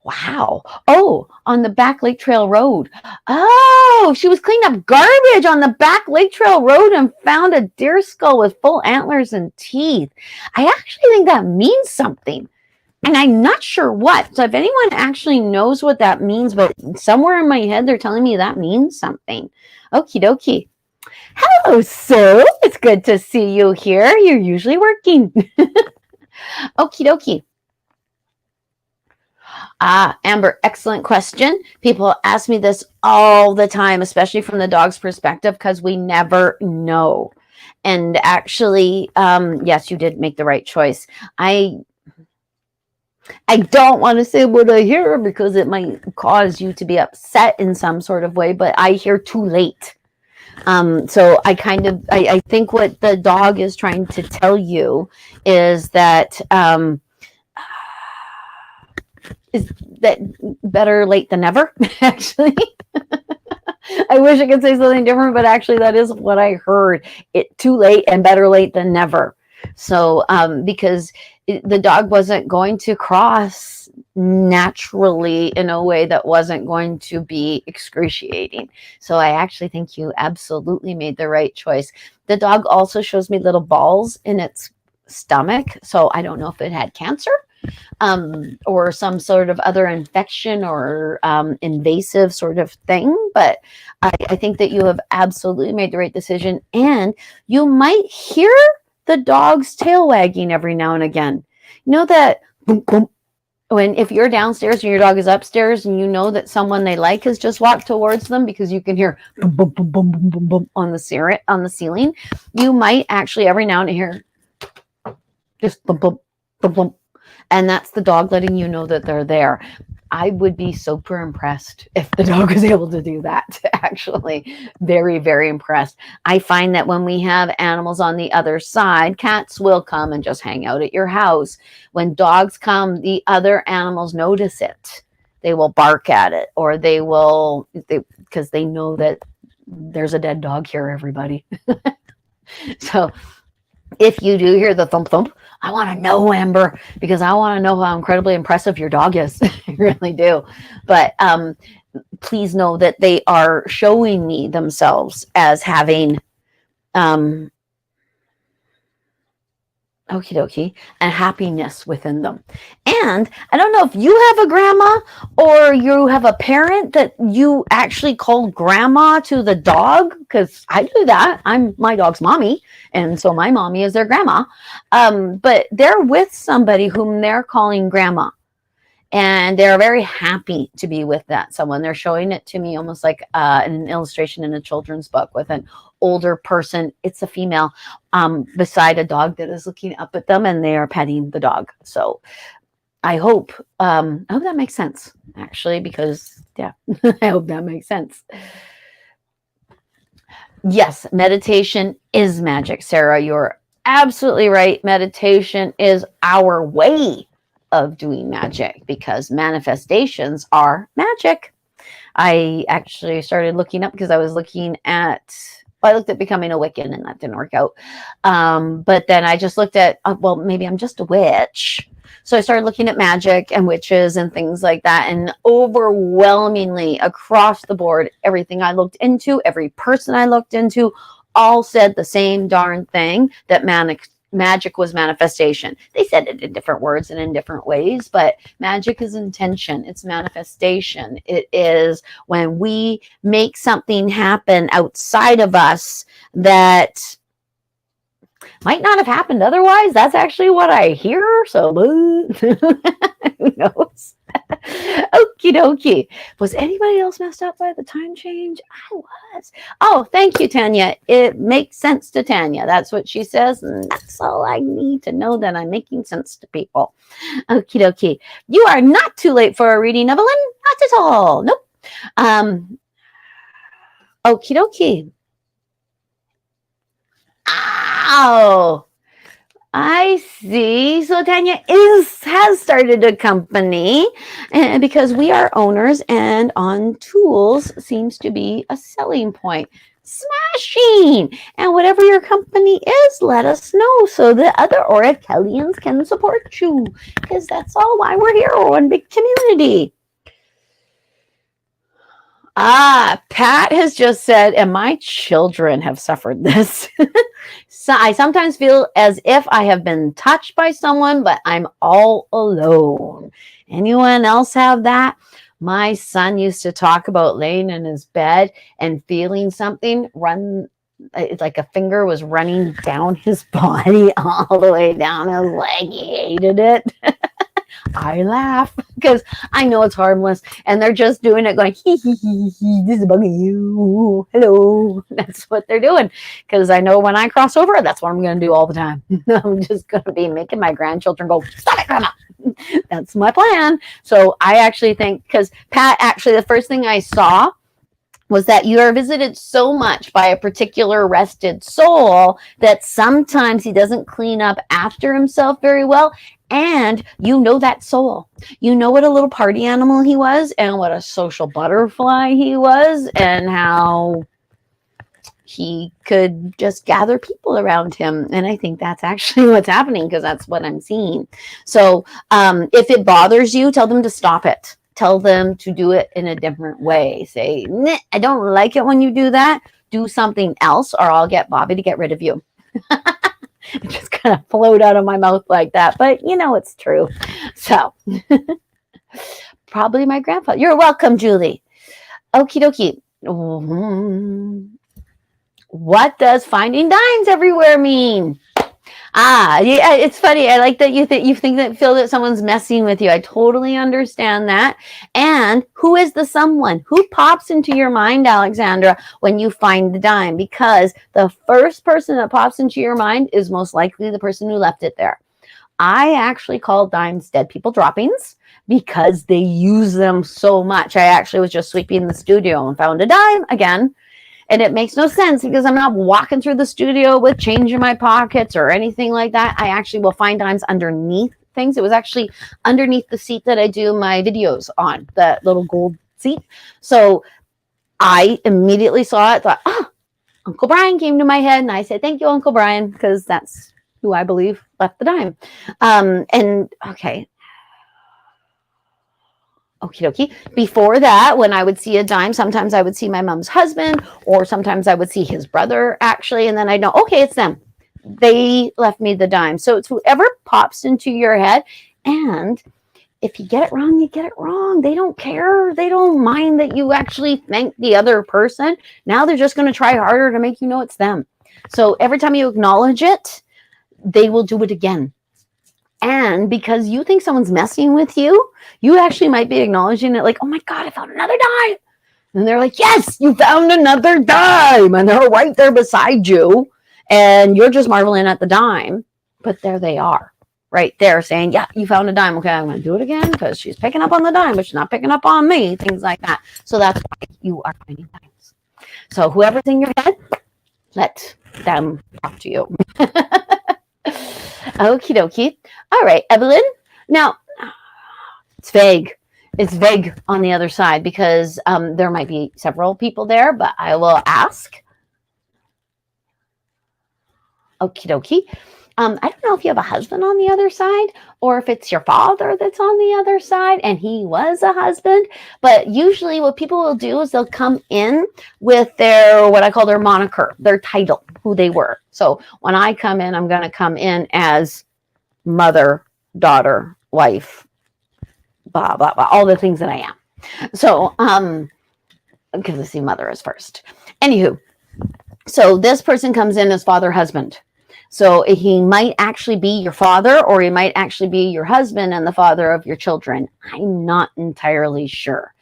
Wow. Oh, on the back Lake Trail Road. Oh, she was cleaning up garbage on the back Lake Trail Road and found a deer skull with full antlers and teeth. I actually think that means something. And I'm not sure what. So if anyone actually knows what that means, but somewhere in my head, they're telling me that means something. Okie dokie. Hello, Sue. It's good to see you here. You're usually working. Okie dokie. Amber, excellent question. People ask me this all the time, especially from the dog's perspective, because we never know. And actually, yes, you did make the right choice. I don't want to say what I hear because it might cause you to be upset in some sort of way, but I hear too late. So I think what the dog is trying to tell you is that better late than never, actually. I wish I could say something different, but actually that is what I heard. It too late and better late than never. So because the dog wasn't going to cross naturally in a way that wasn't going to be excruciating. So I actually think you absolutely made the right choice. The dog also shows me little balls in its stomach. So I don't know if it had cancer or some sort of other infection or invasive sort of thing. But I think that you have absolutely made the right decision. And you might hear the dog's tail wagging every now and again. You know that boom, boom, if you're downstairs and your dog is upstairs and you know that someone they like has just walked towards them because you can hear boom, boom, boom, boom, boom, boom, boom on the ceiling, you might actually every now and then hear just boom, boom, boom, boom. And that's the dog letting you know that they're there. I would be super impressed if the dog was able to do that, actually. Very, very impressed. I find that when we have animals on the other side, cats will come and just hang out at your house. When dogs come, the other animals notice it. They will bark at it, or because they know that there's a dead dog here, everybody. So if you do hear the thump thump, I want to know, Amber, because I want to know how incredibly impressive your dog is. I really do. But please know that they are showing me themselves as having Okie dokie, and happiness within them. And I don't know if you have a grandma or you have a parent that you actually call grandma to the dog, because I do that. I'm my dog's mommy, and so my mommy is their grandma. But they're with somebody whom they're calling grandma. And they're very happy to be with that someone. They're showing it to me almost like an illustration in a children's book with an older person. It's a female beside a dog that is looking up at them, and they are petting the dog. So I hope that makes sense, actually, because yeah, I hope that makes sense. Yes, meditation is magic, Sarah. You're absolutely right. Meditation is our way of doing magic, because manifestations are magic. I actually started looking up because I was looking at, well, I looked at becoming a Wiccan, and that didn't work out. But then I just looked at, well, maybe I'm just a witch. So I started looking at magic and witches and things like that. And overwhelmingly across the board, everything I looked into, every person I looked into, all said the same darn thing, that magic was manifestation. They said it in different words and in different ways, but magic is intention. It's manifestation. It is when we make something happen outside of us that might not have happened otherwise. That's actually what I hear. So who knows? Okie dokie. Was anybody else messed up by the time change? I was. Oh, thank you, Tanya. It makes sense to Tanya. That's what she says. And that's all I need to know, that I'm making sense to people. Okie dokie. You are not too late for a reading, Evelyn. Not at all. Nope. Okie dokie. Oh, I see. So Tanya has started a company, and because we are owners, and on tools seems to be a selling point. Smashing! And whatever your company is, let us know so the other Oracelians can support you, because that's all why we're here. We're one big community. Pat has just said, and my children have suffered this. So I sometimes feel as if I have been touched by someone, but I'm all alone. Anyone else have that? My son used to talk about laying in his bed and feeling something run, like a finger was running down his body all the way down his leg. He hated it. I laugh because I know it's harmless, and they're just doing it going, hee, hee, hee, hee, this is bugging you. Hello. That's what they're doing, because I know when I cross over, that's what I'm going to do all the time. I'm just going to be making my grandchildren go, stop it, Grandma. That's my plan. So I actually think, because Pat, actually, the first thing I saw was that you are visited so much by a particular rested soul that sometimes he doesn't clean up after himself very well. And you know that soul. You know what a little party animal he was, and what a social butterfly he was, and how he could just gather people around him. And I think that's actually what's happening, because that's what I'm seeing. So if it bothers you, tell them to stop it. Tell them to do it in a different way. Say, I don't like it when you do that. Do something else, or I'll get Bobbi to get rid of you. It just kind of flowed out of my mouth like that. But, you know, it's true. So, probably my grandfather. You're welcome, Julie. Okie dokie. What does finding dimes everywhere mean? Yeah, it's funny. I like that you think that, feel that someone's messing with you. I totally understand that. And who is the someone? Who pops into your mind, Alexandra, when you find the dime? Because the first person that pops into your mind is most likely the person who left it there. I actually call dimes dead people droppings, because they use them so much. I actually was just sweeping the studio and found a dime again. And it makes no sense, because I'm not walking through the studio with change in my pockets or anything like that. I actually will find dimes underneath things. It was actually underneath the seat that I do my videos on, that little gold seat. So I immediately saw it, thought, Uncle Brian came to my head, and I said, thank you, Uncle Brian, because that's who I believe left the dime. And okay. Okie dokie. Before that, when I would see a dime, sometimes I would see my mom's husband, or sometimes I would see his brother, actually, and then I know, okay, it's them. they left me the dime. So it's whoever pops into your head. And if you get it wrong, you get it wrong. They don't care. They don't mind that you actually thank the other person. Now they're just going to try harder to make you know it's them. So every time you acknowledge it, they will do it again. And because you think someone's messing with you, you actually might be acknowledging it like, oh my God, I found another dime. And they're like, yes, you found another dime. And they're right there beside you. And you're just marveling at the dime. But there they are, right there saying, yeah, you found a dime. Okay, I'm going to do it again because she's picking up on the dime, but she's not picking up on me. Things like that. So that's why you are finding dimes. So whoever's in your head, let them talk to you. Okie dokie. All right, Evelyn. Now, it's vague. It's vague on the other side because there might be several people there, but I will ask. Okie dokie. I don't know if you have a husband on the other side or if it's your father that's on the other side and he was a husband. But usually what people will do is they'll come in with their, what I call their moniker, their title, who they were. So when I come in, I'm going to come in as mother, daughter, wife, blah, blah, blah, all the things that I am. So, because I see mother as first. Anywho, so this person comes in as father, husband. So he might actually be your father or he might actually be your husband and the father of your children. I'm not entirely sure.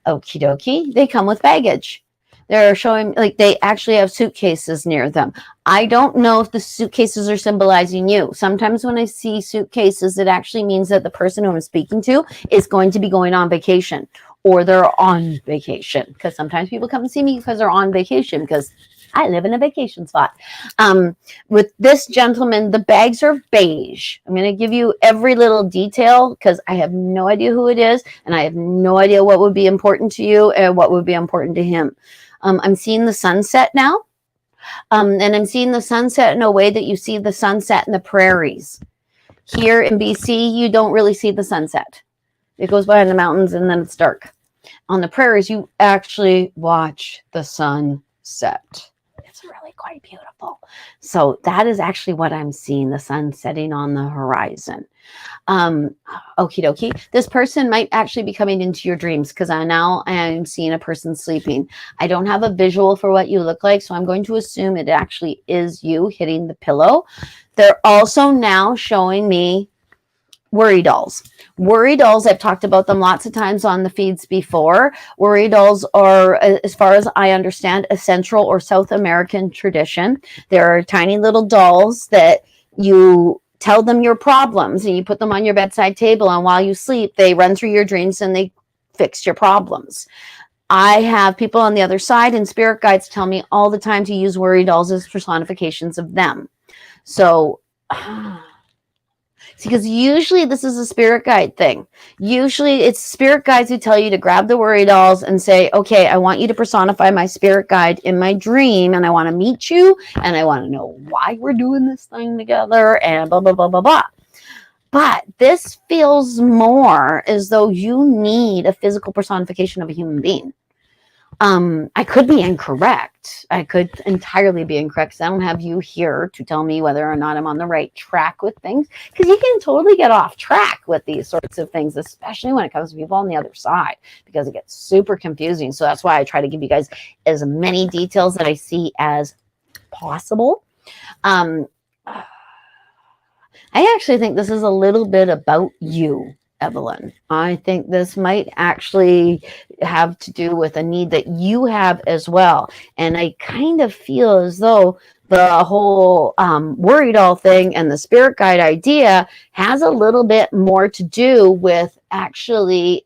Okie dokie. They come with baggage. They're showing like they actually have suitcases near them. I don't know if the suitcases are symbolizing you. Sometimes when I see suitcases, it actually means that the person who I'm speaking to is going to be going on vacation or they're on vacation. Because sometimes people come and see me because they're on vacation because I live in a vacation spot. With this gentleman, the bags are beige. I'm going to give you every little detail because I have no idea who it is and I have no idea what would be important to you and what would be important to him. I'm seeing the sunset now. And I'm seeing the sunset in a way that you see the sunset in the prairies. Here in BC, you don't really see the sunset. It goes behind the mountains and then it's dark. On the prairies, you actually watch the sun set. It's really quite beautiful. So that is actually what I'm seeing, the sun setting on the horizon. Okie dokie. This person might actually be coming into your dreams because now I'm seeing a person sleeping. I don't have a visual for what you look like, so I'm going to assume it actually is you hitting the pillow. They're also now showing me worry dolls. Worry dolls, I've talked about them lots of times on the feeds before. Worry dolls are, as far as I understand, a Central or South American tradition. They're tiny little dolls that you tell them your problems and you put them on your bedside table, and while you sleep, they run through your dreams and they fix your problems. I have people on the other side and spirit guides tell me all the time to use worry dolls as personifications of them. So, because usually this is a spirit guide thing. Usually it's spirit guides who tell you to grab the worry dolls and say, okay, I want you to personify my spirit guide in my dream and I want to meet you and I want to know why we're doing this thing together and blah, blah, blah, blah, blah. But this feels more as though you need a physical personification of a human being. I could be incorrect. I could entirely be incorrect because I don't have you here to tell me whether or not I'm on the right track with things, because you can totally get off track with these sorts of things, especially when it comes to people on the other side, because it gets super confusing. So that's why I try to give you guys as many details that I see as possible. I actually think this is a little bit about you, Evelyn. I think this might actually have to do with a need that you have as well. And I kind of feel as though the whole worry doll thing and the spirit guide idea has a little bit more to do with actually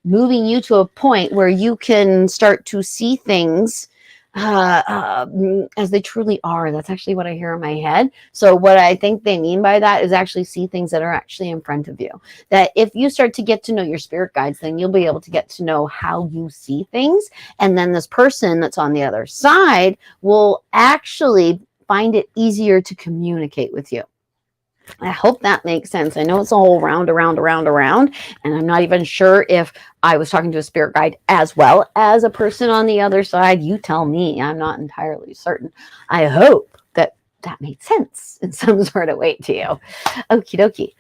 moving you to a point where you can start to see things as they truly are. That's actually what I hear in my head. So what I think they mean by that is actually see things that are actually in front of you. That if you start to get to know your spirit guides, then you'll be able to get to know how you see things. And then this person that's on the other side will actually find it easier to communicate with you. I hope that makes sense. I know it's a whole round, around, and I'm not even sure if I was talking to a spirit guide as well as a person on the other side. You tell me. I'm not entirely certain. I hope that that made sense in some sort of way to you. Okie dokie.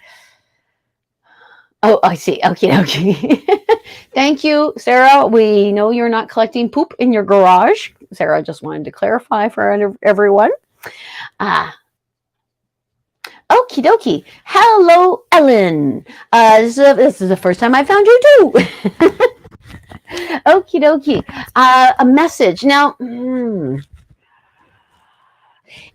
Oh, I see. Okie dokie. Thank you, Sarah. We know you're not collecting poop in your garage. Sarah just wanted to clarify for everyone. Okie dokie. Hello, Ellen. This is the first time I found you too. Okie dokie. A message. Now,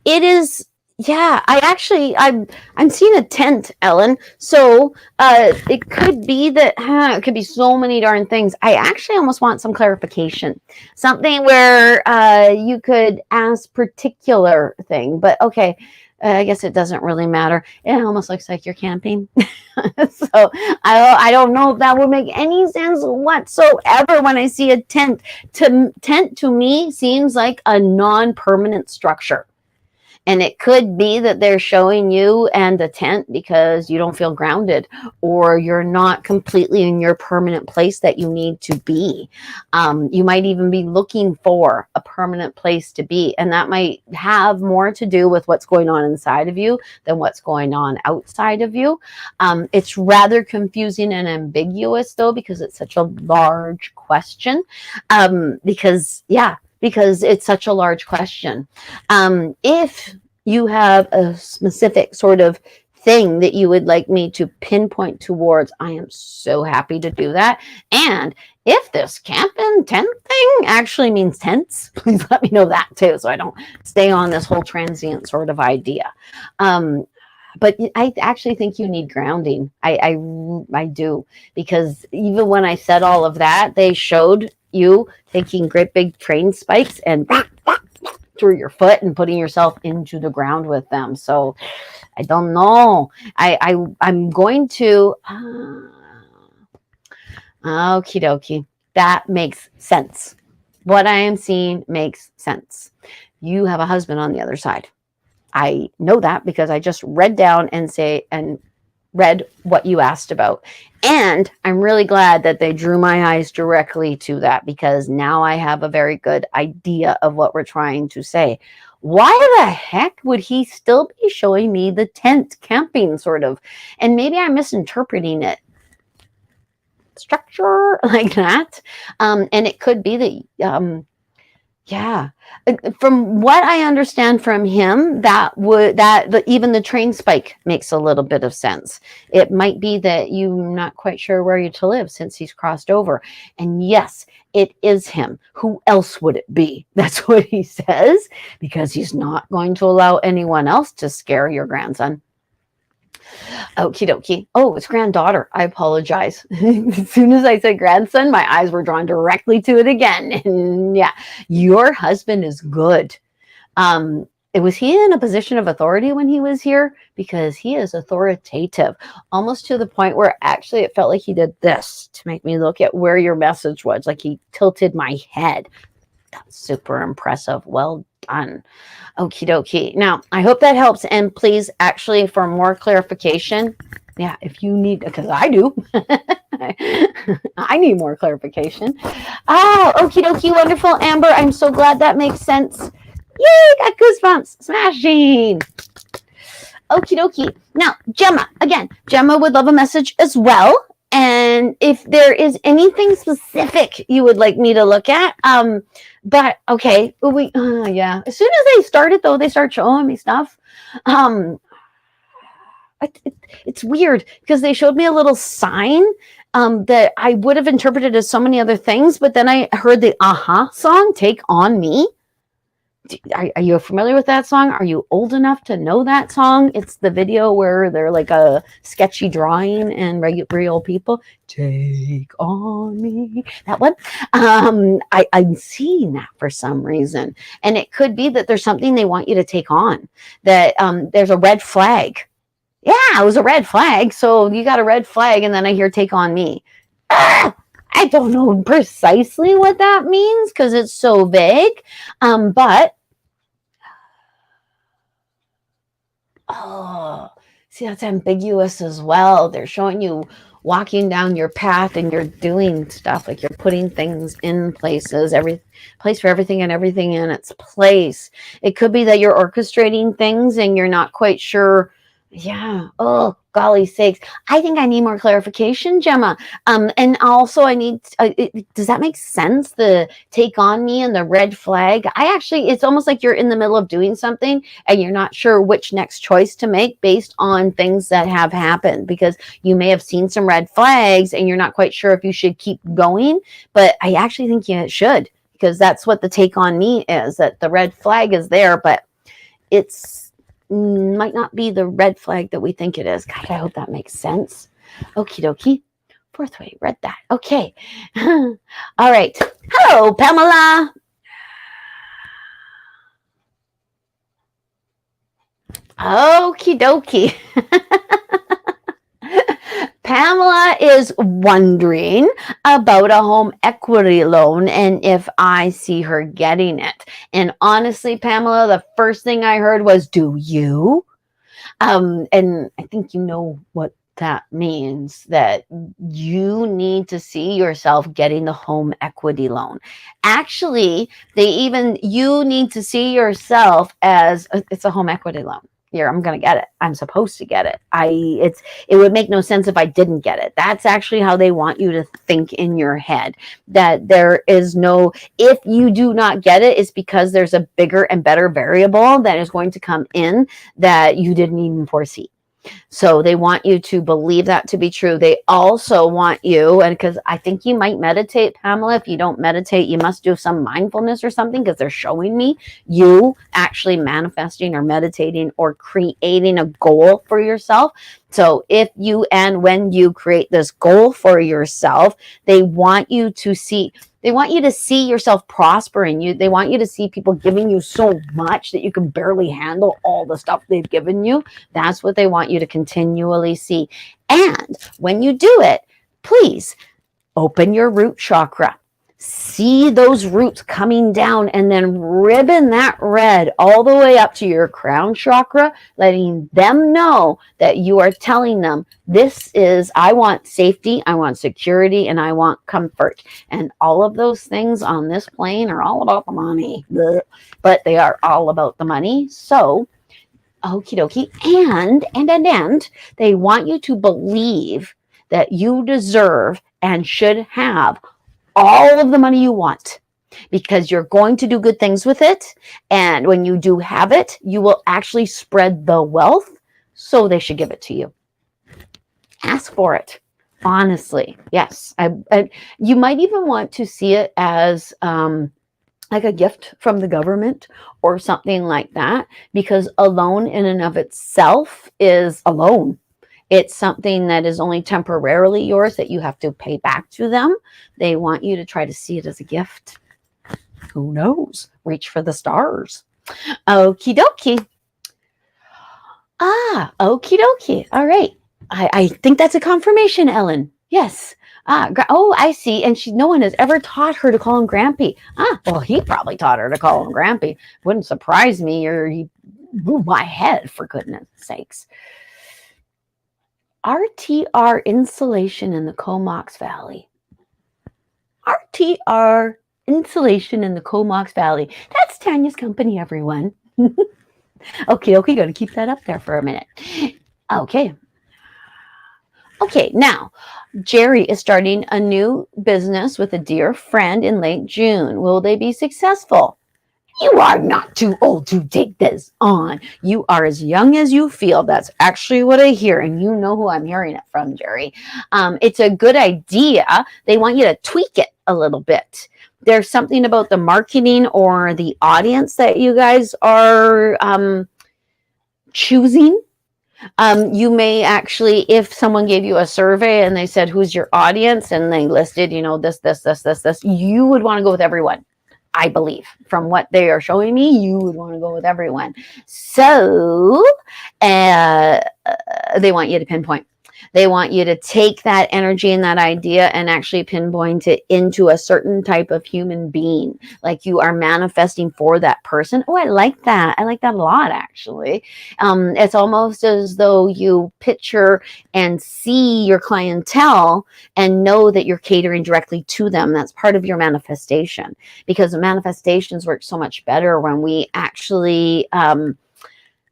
it is, yeah, I'm seeing a tent, Ellen. So it could be that, it could be so many darn things. I actually almost want some clarification. Something where you could ask particular thing, but okay. I guess it doesn't really matter. It almost looks like you're camping. So I don't know if that would make any sense whatsoever when I see a tent. Tent to me seems like a non-permanent structure. And it could be that they're showing you and the tent because you don't feel grounded, or you're not completely in your permanent place that you need to be. You might even be looking for a permanent place to be. And that might have more to do with what's going on inside of you than what's going on outside of you. It's rather confusing and ambiguous, though, because it's such a large question. Because it's such a large question. If you have a specific sort of thing that you would like me to pinpoint towards, I am so happy to do that. And if this camping tent thing actually means tents, please let me know that too, so I don't stay on this whole transient sort of idea. But I actually think you need grounding. I do, because even when I said all of that, they showed you taking great big train spikes and through your foot and putting yourself into the ground with them. So I don't know. I'm going to okie dokie. That makes sense. What I am seeing makes sense. You have a husband on the other side. I know that because I just read down and read what you asked about. And I'm really glad that they drew my eyes directly to that, because now I have a very good idea of what we're trying to say. Why the heck would he still be showing me the tent camping sort of? And maybe I'm misinterpreting it. Structure like that. And it could be that, yeah, from what I understand from him, even the train spike makes a little bit of sense. It might be that you're not quite sure where you're to live since he's crossed over. And yes, it is him. Who else would it be? That's what he says, because he's not going to allow anyone else to scare your grandson. Okie dokie. Oh, it's granddaughter. I apologize. As soon as I said grandson, my eyes were drawn directly to it again. And yeah, your husband is good. Was he in a position of authority when he was here? Because he is authoritative, almost to the point where actually it felt like he did this to make me look at where your message was. Like he tilted my head. That's super impressive. Well done. Okie dokie. Now, I hope that helps. And please, actually, for more clarification, yeah, if you need, because I do, I need more clarification. Oh, okie dokie. Wonderful, Amber. I'm so glad that makes sense. Yay, got goosebumps. Smashing. Okie dokie. Now, Gemma would love a message as well. And if there is anything specific you would like me to look at, but okay, yeah. As soon as they started, though, they start showing me stuff. It's weird because they showed me a little sign that I would have interpreted as so many other things, but then I heard the Aha song, "Take on Me." Are you familiar with that song? Are you old enough to know that song? It's the video where they're like a sketchy drawing and real people. Take on me. That one. I'm seeing that for some reason. And it could be that there's something they want you to take on. That there's a red flag. Yeah, it was a red flag. So you got a red flag, and then I hear "Take on Me." I don't know precisely what that means because it's so vague. But see, that's ambiguous as well. They're showing you walking down your path and you're doing stuff, like you're putting things in places, every place for everything and everything in its place. It could be that you're orchestrating things and you're not quite sure. Yeah. Oh, golly sakes. I think I need more clarification, Gemma. And also I need, does that make sense? The take on me and the red flag. It's almost like you're in the middle of doing something and you're not sure which next choice to make based on things that have happened, because you may have seen some red flags and you're not quite sure if you should keep going. But I actually think you should, because that's what the take on me is, that the red flag is there, but it's might not be the red flag that we think it is. God, I hope that makes sense. Okie dokie. Fourth way, read that. Okay. All right. Hello, Pamela. Okie dokie. Pamela is wondering about a home equity loan and if I see her getting it. And honestly, Pamela, the first thing I heard was, do you? And I think you know what that means, that you need to see yourself getting the home equity loan. Actually, you need to see yourself as it's a home equity loan. I'm going to get it. I'm supposed to get it. It would make no sense if I didn't get it. That's actually how they want you to think in your head, that there is no, if you do not get it, it's because there's a bigger and better variable that is going to come in that you didn't even foresee. So they want you to believe that to be true. They also want you, and because I think you might meditate, Pamela. If you don't meditate, you must do some mindfulness or something, because they're showing me you actually manifesting or meditating or creating a goal for yourself. So if you and when you create this goal for yourself, they want you to see yourself prospering. They want you to see people giving you so much that you can barely handle all the stuff they've given you. That's what they want you to continually see. And when you do it, please open your root chakra. See those roots coming down and then ribbon that red all the way up to your crown chakra, letting them know that you are telling them, I want safety, I want security, and I want comfort. And all of those things on this plane are all about the money, but they are all about the money. So, okie dokie. And they want you to believe that you deserve and should have all of the money you want, because you're going to do good things with it. And when you do have it, you will actually spread the wealth. So they should give it to you. Ask for it. Honestly. Yes. You might even want to see it as like a gift from the government or something like that, because a loan in and of itself is a loan. It's something that is only temporarily yours that you have to pay back to them. They want you to try to see it as a gift. Who knows? Reach for the stars. Okie dokie. Okie dokie. All right. I think that's a confirmation, Ellen. Yes. I see. And no one has ever taught her to call him Grampy. Well, he probably taught her to call him Grampy. Wouldn't surprise me, or he moved my head, for goodness sakes. RTR insulation in the Comox Valley. RTR insulation in the Comox Valley. That's Tanya's company, everyone. Okay, gonna keep that up there for a minute. Okay, now Jerry is starting a new business with a dear friend in late June. Will they be successful? You are not too old to take this on. You are as young as you feel. That's actually what I hear. And you know who I'm hearing it from, Jerry. It's a good idea. They want you to tweak it a little bit. There's something about the marketing or the audience that you guys are choosing. You may actually, if someone gave you a survey and they said, who's your audience? And they listed, this, you would want to go with everyone. I believe from what they are showing me, you would want to go with everyone. So they want you to pinpoint. They want you to take that energy and that idea and actually pinpoint it into a certain type of human being. Like you are manifesting for that person. Oh, I like that. I like that a lot, actually. It's almost as though you picture and see your clientele and know that you're catering directly to them. That's part of your manifestation, because the manifestations work so much better when we actually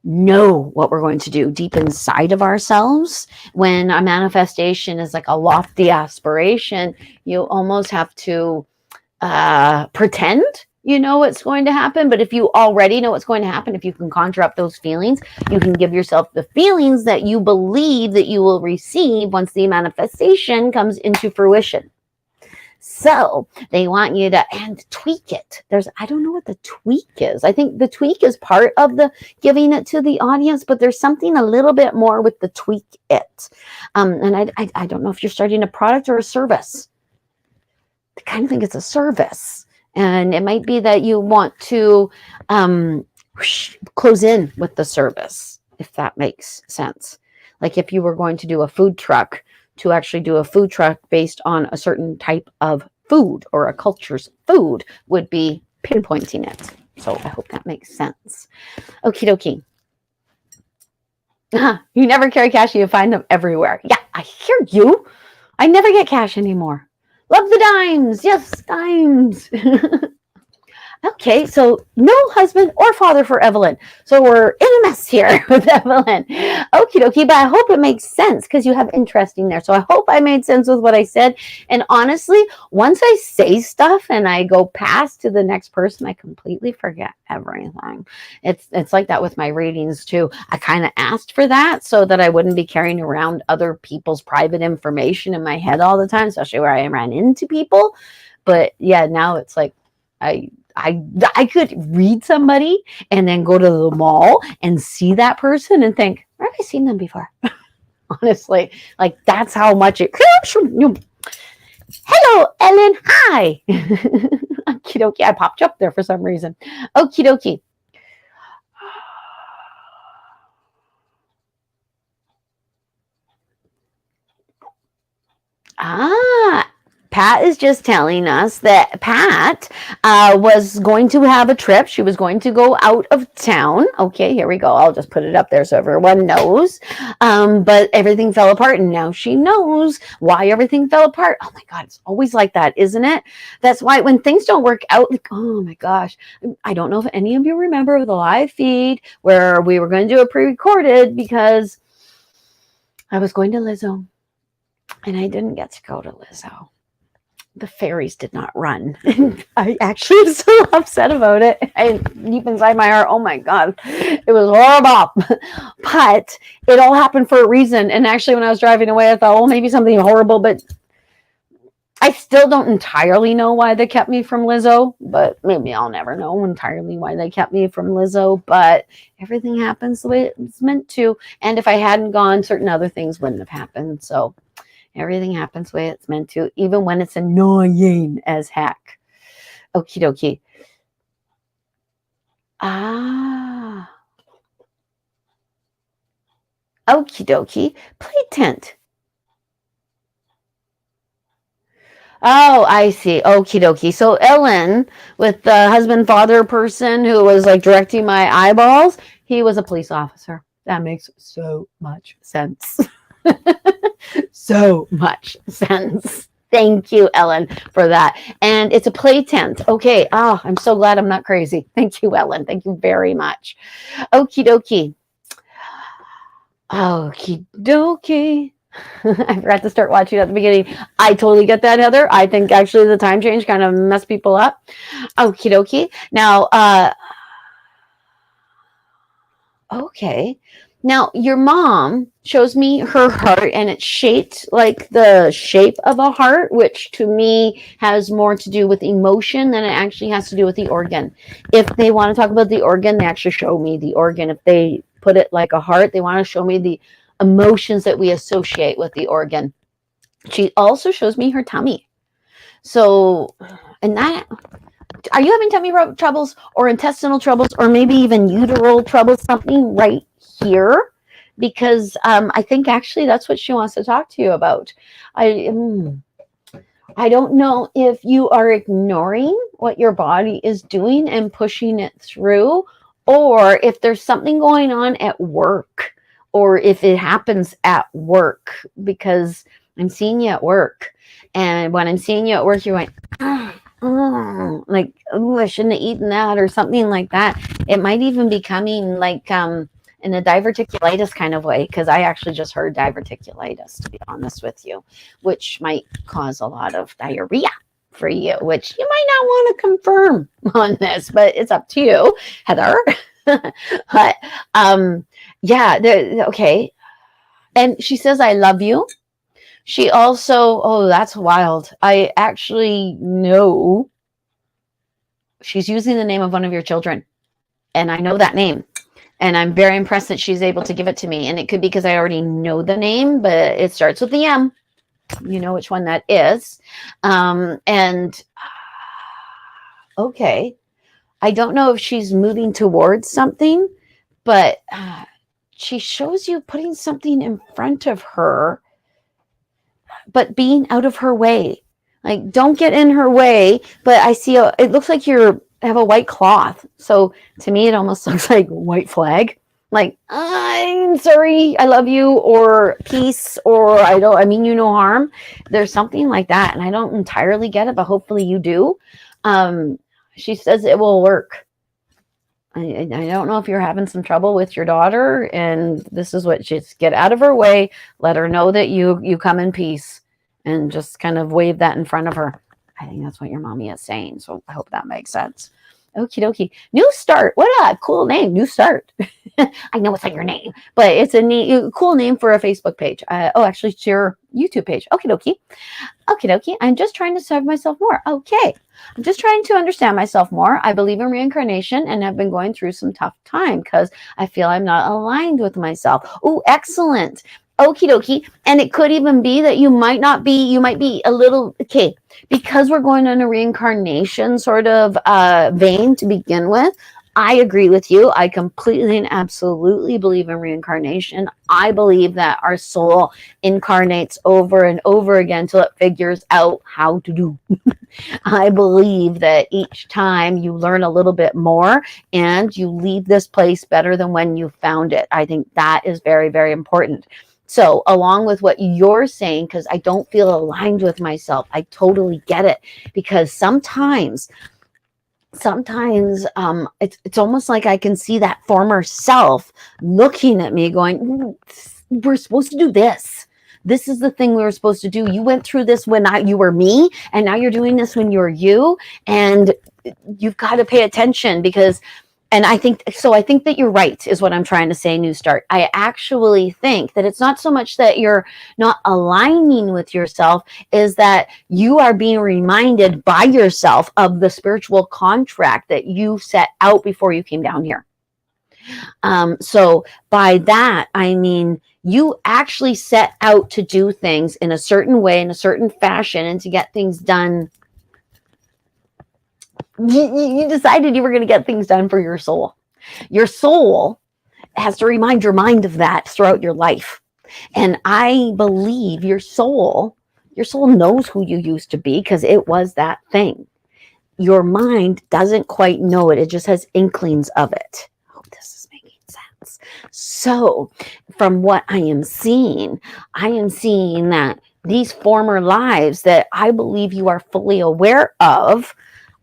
know what we're going to do deep inside of ourselves. When a manifestation is like a lofty aspiration, you almost have to pretend you know what's going to happen. But if you already know what's going to happen, if you can conjure up those feelings, you can give yourself the feelings that you believe that you will receive once the manifestation comes into fruition. So they want you to and tweak it. I don't know what the tweak is. I think the tweak is part of the giving it to the audience, but there's something a little bit more with the tweak it. And I don't know if you're starting a product or a service. I kind of think it's a service. And it might be that you want to close in with the service, if that makes sense. Like if you were going to do a food truck, to actually do a food truck based on a certain type of food or a culture's food would be pinpointing it. So I hope that makes sense. Okie dokie. You never carry cash, you find them everywhere. Yeah, I hear you. I never get cash anymore. Love the dimes. Yes, dimes. Okay, so no husband or father for Evelyn. So we're in a mess here with Evelyn. Okie dokie, but I hope it makes sense because you have interesting there. So I hope I made sense with what I said. And honestly, once I say stuff and I go past to the next person, I completely forget everything. It's like that with my readings too. I kind of asked for that so that I wouldn't be carrying around other people's private information in my head all the time, especially where I ran into people. But yeah, now it's like I could read somebody and then go to the mall and see that person and think, where have I seen them before? Honestly, like that's how much it. Hello, Ellen. Hi. Okie dokie. I popped up there for some reason. Okie dokie. Pat is just telling us that Pat was going to have a trip. She was going to go out of town. Okay, here we go. I'll just put it up there so everyone knows. But everything fell apart, and now she knows why everything fell apart. Oh my God, it's always like that, isn't it? That's why when things don't work out, like, oh my gosh, I don't know if any of you remember the live feed where we were going to do a pre-recorded because I was going to Lizzo, and I didn't get to go to Lizzo. The fairies did not run. I actually am so upset about it. Deep inside my heart, oh my God, it was horrible. But it all happened for a reason. And actually, when I was driving away, I thought, well, maybe something horrible. But I still don't entirely know why they kept me from Lizzo. But maybe I'll never know entirely why they kept me from Lizzo. But everything happens the way it's meant to. And if I hadn't gone, certain other things wouldn't have happened. So everything happens the way it's meant to, even when it's annoying as heck. Okie dokie. Okie dokie. Play tent. Oh, I see. Okie dokie. So Ellen, with the husband-father person who was like directing my eyeballs, he was a police officer. That makes so much sense. So much sense. Thank you, Ellen, for that. And it's a play tent. Okay. Oh, I'm so glad I'm not crazy. Thank you, Ellen. Thank you very much. Okie dokie. Okie dokie. I forgot to start watching at the beginning. I totally get that, Heather. I think actually the time change kind of messed people up. Okie dokie. Now, okay. Now, your mom shows me her heart, and it's shaped like the shape of a heart, which to me has more to do with emotion than it actually has to do with the organ. If they want to talk about the organ, they actually show me the organ. If they put it like a heart, they want to show me the emotions that we associate with the organ. She also shows me her tummy. So, and that, are you having tummy troubles or intestinal troubles or maybe even uteral troubles, something right here because I think actually that's what she wants to talk to you about. I don't know if you are ignoring what your body is doing and pushing it through, or if there's something going on at work, or if it happens at work, because I'm seeing you at work. And when I'm seeing you at work, you're like, like, oh, I shouldn't have eaten that, or something like that. It might even be coming like in a diverticulitis kind of way, because I actually just heard diverticulitis, to be honest with you, which might cause a lot of diarrhea for you, which you might not want to confirm on this, but it's up to you, Heather. But yeah, okay. And she says, I love you. She also, oh, that's wild. I actually know she's using the name of one of your children, and I know that name. And I'm very impressed that she's able to give it to me. And it could be because I already know the name, but it starts with the M. You know which one that is. Okay. I don't know if she's moving towards something, but she shows you putting something in front of her, but being out of her way. Like, don't get in her way. But I see it looks like you have a white cloth. So to me, it almost looks like white flag. Like, I'm sorry, I love you, or peace, or I mean you no harm. There's something like that. And I don't entirely get it, but hopefully you do. She says it will work. I don't know if you're having some trouble with your daughter, and this is what, just get out of her way. Let her know that you come in peace, and just kind of wave that in front of her. I think that's what your mommy is saying. So I hope that makes sense. Okie dokie. New Start. What a cool name. New Start. I know it's not your name, but it's a cool name for a Facebook page. Actually, it's your YouTube page. Okie dokie. Okie dokie. I'm just trying to serve myself more. Okay. I'm just trying to understand myself more. I believe in reincarnation and have been going through some tough time because I feel I'm not aligned with myself. Oh, excellent. Okie dokie. And it could even be that you might be a little, okay, because we're going on a reincarnation sort of vein to begin with. I agree with you. I completely and absolutely believe in reincarnation. I believe that our soul incarnates over and over again till it figures out how to do. I believe that each time you learn a little bit more and you leave this place better than when you found it. I think that is very, very important. So along with what you're saying, because I don't feel aligned with myself, I totally get it. Because sometimes it's almost like I can see that former self looking at me going, we're supposed to do this. This is the thing we were supposed to do. You went through this when you were me, and now you're doing this when you're you. And you've got to pay attention I think that you're right, is what I'm trying to say, New Start. I actually think that it's not so much that you're not aligning with yourself, is that you are being reminded by yourself of the spiritual contract that you set out before you came down here. So by that, I mean, you actually set out to do things in a certain way, in a certain fashion, and to get things done. You decided you were going to get things done for your soul. Your soul has to remind your mind of that throughout your life. And I believe your soul knows who you used to be because it was that thing. Your mind doesn't quite know it. It just has inklings of it. I hope this is making sense. So from what I am seeing that these former lives that I believe you are fully aware of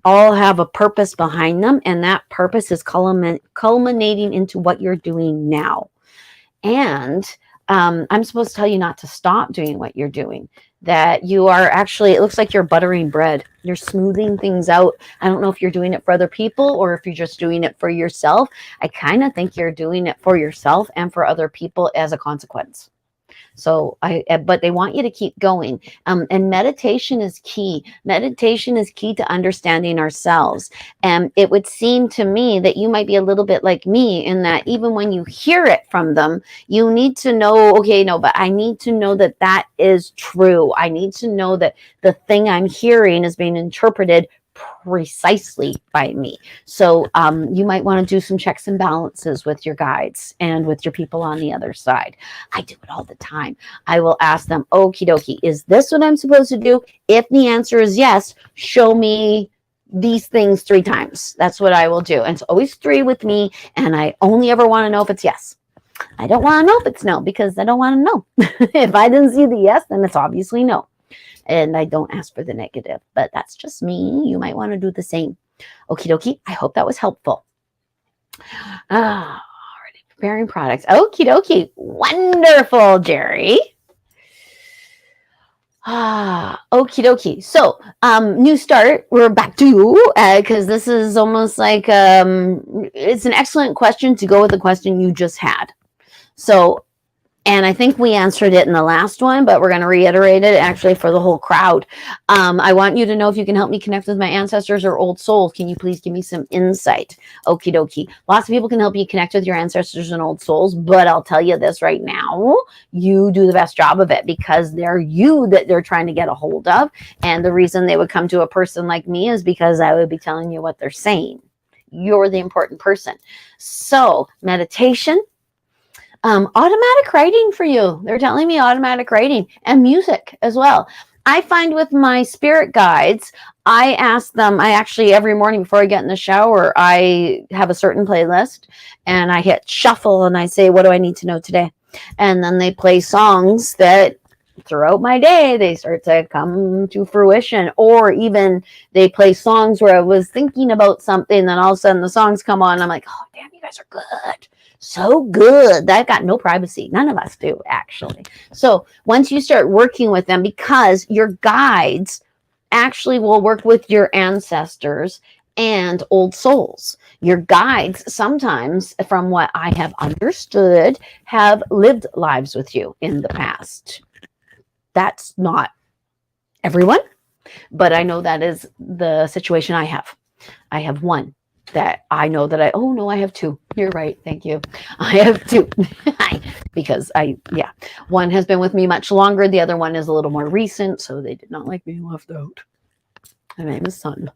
all have a purpose behind them, and that purpose is culminating into what you're doing now. And I'm supposed to tell you not to stop doing what you're doing, that you are actually, it looks like you're buttering bread. You're smoothing things out. I don't know if you're doing it for other people or if you're just doing it for yourself. I kind of think you're doing it for yourself and for other people as a consequence. So but they want you to keep going. And meditation is key. Meditation is key to understanding ourselves. And it would seem to me that you might be a little bit like me in that even when you hear it from them, you need to know, okay, no, but I need to know that that is true. I need to know that the thing I'm hearing is being interpreted precisely by me. So you might want to do some checks and balances with your guides and with your people on the other side. I do it all the time. I will ask them, okie dokie, is this what I'm supposed to do? If the answer is yes, show me these things 3 times. That's what I will do. And it's always 3 with me. And I only ever want to know if it's yes. I don't want to know if it's no, because I don't want to know. If I didn't see the yes, then it's obviously no. And I don't ask for the negative, but that's just me. You might want to do the same. Okie dokie. I hope that was helpful. Already preparing products. Okie dokie. Wonderful, Jerry. Okie dokie. So, new start. We're back to, because this is almost like, it's an excellent question to go with the question you just had. So, and I think we answered it in the last one, but we're going to reiterate it actually for the whole crowd. I want you to know if you can help me connect with my ancestors or old souls. Can you please give me some insight? Okie dokie. Lots of people can help you connect with your ancestors and old souls, but I'll tell you this right now. You do the best job of it, because they're you that they're trying to get a hold of. And the reason they would come to a person like me is because I would be telling you what they're saying. You're the important person. So meditation. Automatic writing for you. They're telling me automatic writing, and music as well. I find with my spirit guides, I ask them, I actually, every morning before I get in the shower, I have a certain playlist and I hit shuffle and I say, what do I need to know today? And then they play songs that throughout my day, they start to come to fruition. Or even they play songs where I was thinking about something, then all of a sudden the songs come on. I'm like, oh, damn, you guys are good. So good. I've got no privacy. None of us do, actually. So once you start working with them, because your guides actually will work with your ancestors and old souls. Your guides, sometimes, from what I have understood, have lived lives with you in the past. That's not everyone, but I know that is the situation I have. I have one that I know that oh no, I have 2. You're right. Thank you. I have 2 because one has been with me much longer. The other one is a little more recent. So they did not like being left out. My name is Son.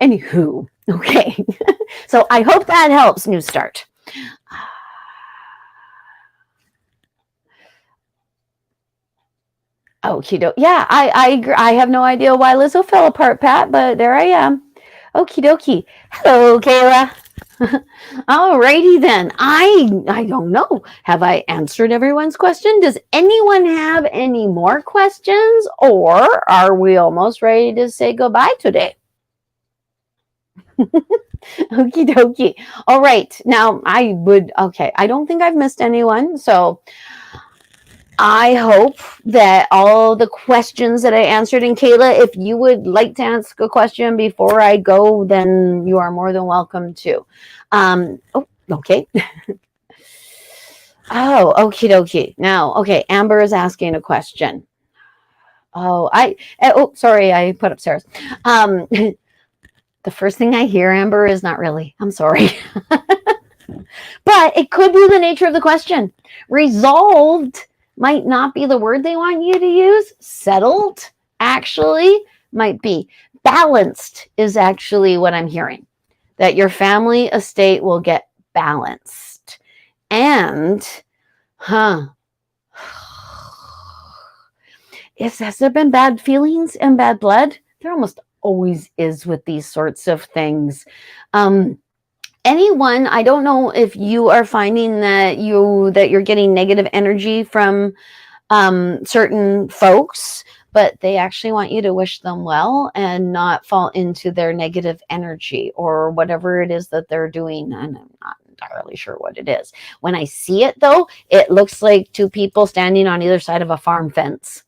Anywho. Okay. So I hope that helps. New start. Okie doke. Yeah, I agree. I have no idea why Lizzo fell apart, Pat, but there I am. Okie dokie. Hello, Kayla. Alrighty then. I don't know. Have I answered everyone's question? Does anyone have any more questions, or are we almost ready to say goodbye today? Okie dokie. All right. Now I don't think I've missed anyone. So I hope that all the questions that I answered, and Kayla, if you would like to ask a question before I go, then you are more than welcome to. Okay. Oh, okie dokie. Now, okay, Amber is asking a question. Sorry, I put upstairs. The first thing I hear, Amber, is not really. I'm sorry. But it could be the nature of the question. Resolved might not be the word they want you to use. Settled, actually, might be. Balanced is actually what I'm hearing. That your family estate will get balanced. And, has there been bad feelings and bad blood? There almost always is with these sorts of things. Anyone, I don't know if you are finding that you're getting negative energy from certain folks, but they actually want you to wish them well and not fall into their negative energy or whatever it is that they're doing. And I'm not entirely sure what it is. When I see it, though, it looks like 2 people standing on either side of a farm fence.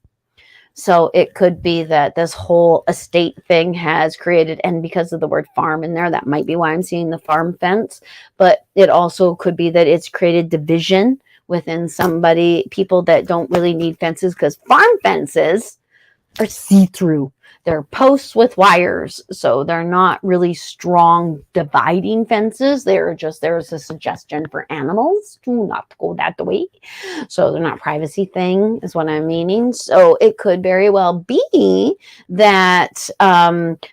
So it could be that this whole estate thing has created, and because of the word farm in there, that might be why I'm seeing the farm fence. But it also could be that it's created division within people that don't really need fences, because farm fences are see-through. They're posts with wires, so they're not really strong dividing fences. They're just, there's a suggestion for animals to not go that way. So they're not privacy thing is what I'm meaning. So it could very well be that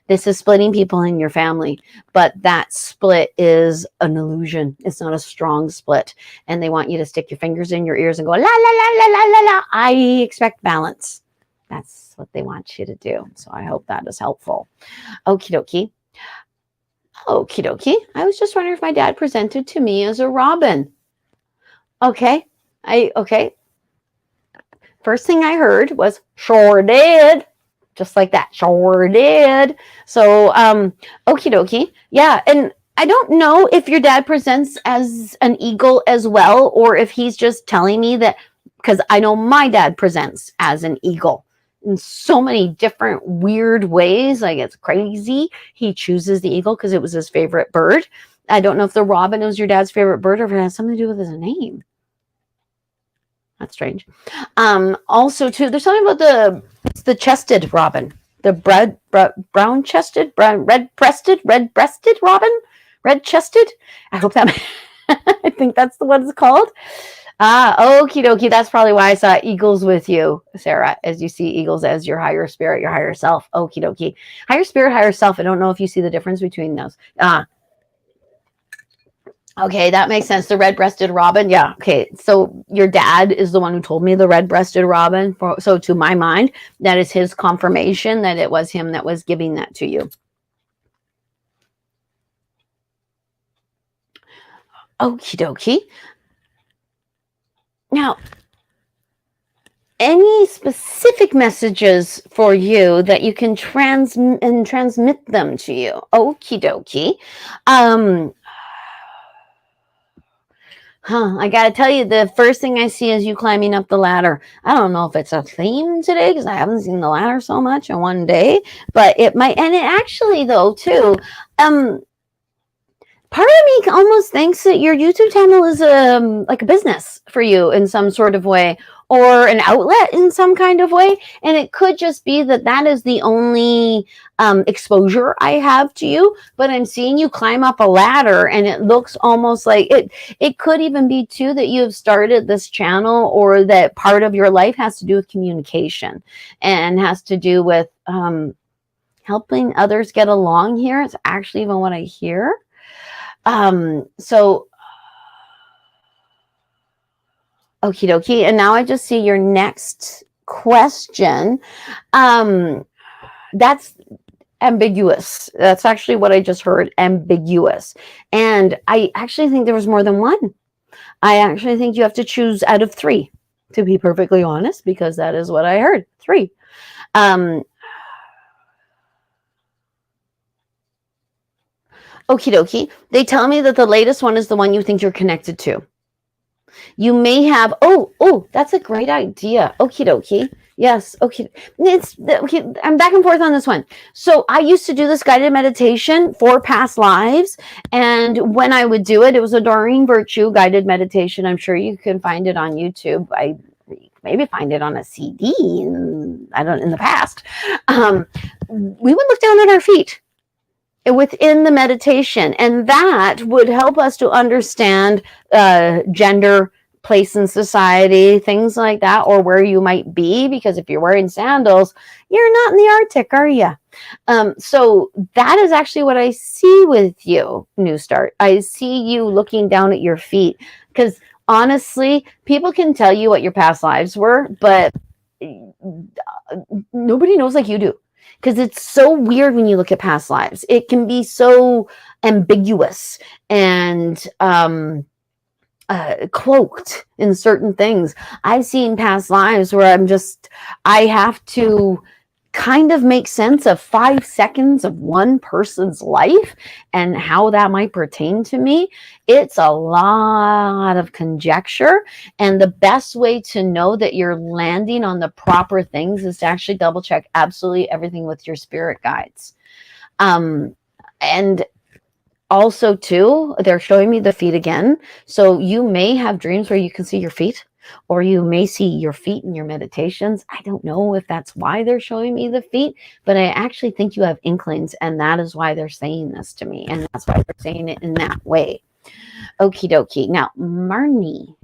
this is splitting people in your family, but that split is an illusion. It's not a strong split. And they want you to stick your fingers in your ears and go, la, la, la, la, la, la, la. I expect balance. That's what they want you to do. So I hope that is helpful. Okie dokie. Okie dokie. I was just wondering if my dad presented to me as a robin. Okay. Okay. First thing I heard was, sure did. Just like that. Sure did. So, okie dokie. Yeah. And I don't know if your dad presents as an eagle as well, or if he's just telling me that, because I know my dad presents as an eagle in so many different weird ways. Like, it's crazy. He chooses the eagle because it was his favorite bird. I don't know if the robin was your dad's favorite bird or if it has something to do with his name. That's strange. Also, too, there's something about the chested robin, the brown-chested, red-breasted robin, red-chested. I hope that. I think that's the one it's called. Okie dokie. That's probably why I saw eagles with you, Sarah, as you see eagles as your higher spirit, your higher self. Okie dokie. Higher spirit, higher self. I don't know if you see the difference between those. Okay, that makes sense. The red-breasted robin. Yeah. Okay. So your dad is the one who told me the red-breasted robin. So to my mind, that is his confirmation that it was him that was giving that to you. Okie dokie. Now, any specific messages for you that you can transmit them to you? Okie dokie. I gotta tell you, the first thing I see is you climbing up the ladder. I don't know if it's a theme today because I haven't seen the ladder so much in one day, but it might. And it actually, though, too, part of me almost thinks that your YouTube channel is like a business for you in some sort of way, or an outlet in some kind of way. And it could just be that that is the only exposure I have to you. But I'm seeing you climb up a ladder, and it looks almost like it. It could even be too that you have started this channel, or that part of your life has to do with communication and has to do with helping others get along here. It's actually even what I hear. So okie dokie. And now I just see your next question. That's ambiguous. That's actually what I just heard, ambiguous. And I actually think there was more than one. I actually think you have to choose out of three, to be perfectly honest, because that is what I heard. 3. Okie dokie. They tell me that the latest one is the one you think you're connected to. You may have, that's a great idea. Okie dokie. Yes. Okay. Okay. I'm back and forth on this one. So I used to do this guided meditation for past lives. And when I would do it, it was a Doreen Virtue guided meditation. I'm sure you can find it on YouTube. I maybe find it on a CD in the past. We would look down at our feet within the meditation, and that would help us to understand gender, place in society, things like that, or where you might be, because if you're wearing sandals, you're not in the Arctic, are you? So that is actually what I see with you, New Start. I see you looking down at your feet, because honestly, people can tell you what your past lives were, but nobody knows like you do. Because it's so weird when you look at past lives. It can be so ambiguous and cloaked in certain things. I've seen past lives where I have to kind of make sense of 5 seconds of one person's life and how that might pertain to me. It's a lot of conjecture, and the best way to know that you're landing on the proper things is to actually double check absolutely everything with your spirit guides. And also too, they're showing me the feet again. So you may have dreams where you can see your feet, or you may see your feet in your meditations. I don't know if that's why they're showing me the feet, but I actually think you have inklings, and that is why they're saying this to me, and that's why they're saying it in that way. Okie dokie. Now, Marnie,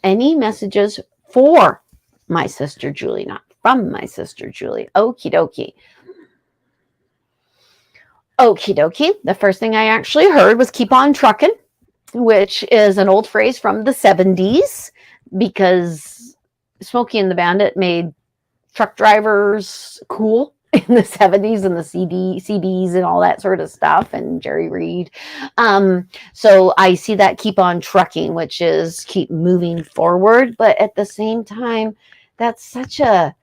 any messages for my sister Julie, not from my sister Julie? Okie dokie. Okie dokie. The first thing I actually heard was keep on trucking, which is an old phrase from the 70s, because Smokey and the Bandit made truck drivers cool in the 70s, and the CDs and all that sort of stuff, and Jerry Reed. So I see that keep on trucking, which is keep moving forward. But at the same time, that's such a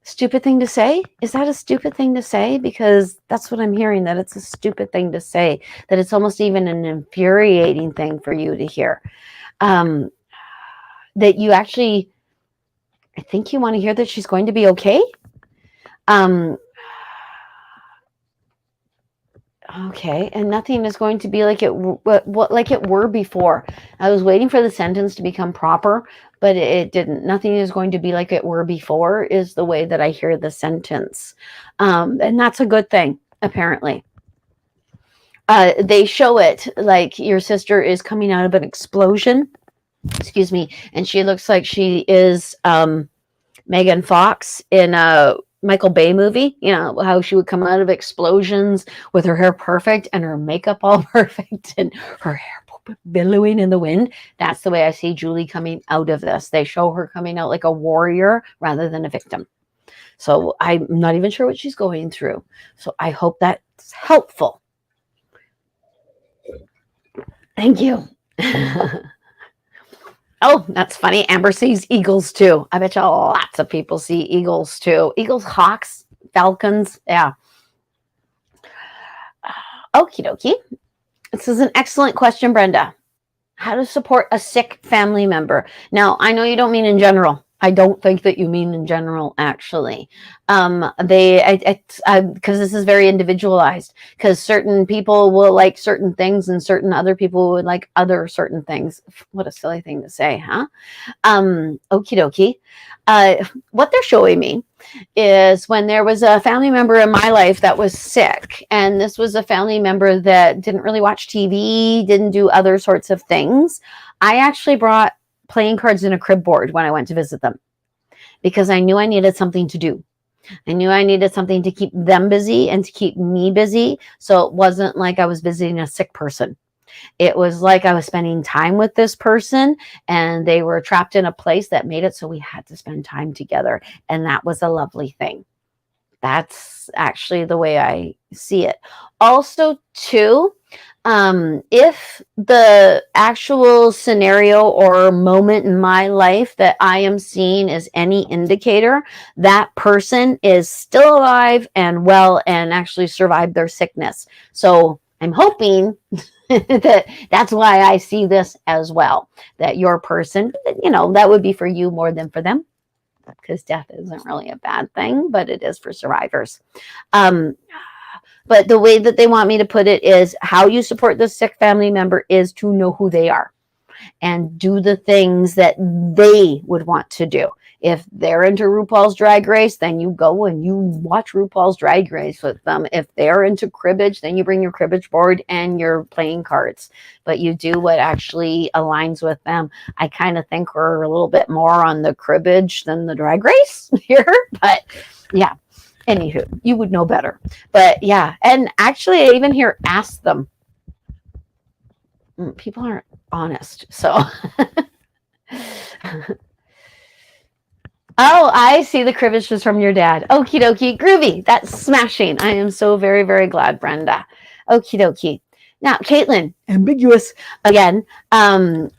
stupid thing to say. Is that a stupid thing to say? Because that's what I'm hearing, that it's a stupid thing to say, that it's almost even an infuriating thing for you to hear. That you actually, I think you want to hear that she's going to be okay. Okay, and nothing is going to be like it like it were before. I was waiting for the sentence to become proper, but it didn't. Nothing is going to be like it were before is the way that I hear the sentence, and that's a good thing, apparently. They show it like your sister is coming out of an explosion. Excuse me, and she looks like she is Megan Fox in a Michael Bay movie, you know, how she would come out of explosions with her hair perfect and her makeup all perfect and her hair billowing in the wind. That's the way I see Julie coming out of this. They show her coming out like a warrior rather than a victim. So I'm not even sure what she's going through. So I hope that's helpful. Thank you. Oh, that's funny. Amber sees eagles too. I bet you lots of people see eagles too. Eagles, hawks, falcons. Yeah. Okie dokie. This is an excellent question, Brenda. How to support a sick family member. Now, I know you don't mean in general. I don't think that you mean in general, actually. Because this is very individualized, because certain people will like certain things and certain other people would like other certain things. What a silly thing to say, huh? Okie dokie. What they're showing me is when there was a family member in my life that was sick, and this was a family member that didn't really watch TV, didn't do other sorts of things. I actually brought playing cards in a crib board when I went to visit them, because I knew I needed something to do. I knew I needed something to keep them busy and to keep me busy. So it wasn't like I was visiting a sick person. It was like I was spending time with this person, and they were trapped in a place that made it so we had to spend time together. And that was a lovely thing. That's actually the way I see it. Also, too, if the actual scenario or moment in my life that I am seeing is any indicator, that person is still alive and well and actually survived their sickness. So I'm hoping that's why I see this as well, that your person, you know, that would be for you more than for them, because death isn't really a bad thing, but it is for survivors. But the way that they want me to put it is, how you support the sick family member is to know who they are and do the things that they would want to do. If they're into RuPaul's Drag Race, then you go and you watch RuPaul's Drag Race with them. If they're into cribbage, then you bring your cribbage board and your playing cards. But you do what actually aligns with them. I kind of think we're a little bit more on the cribbage than the Drag Race here. But yeah. Anywho, you would know better. But yeah, and actually I even hear ask them. People aren't honest, so. Oh, I see the cribbage was from your dad. Okie dokie, groovy. That's smashing. I am so very, very glad, Brenda. Okie dokie. Now, Caitlin, ambiguous again. Okie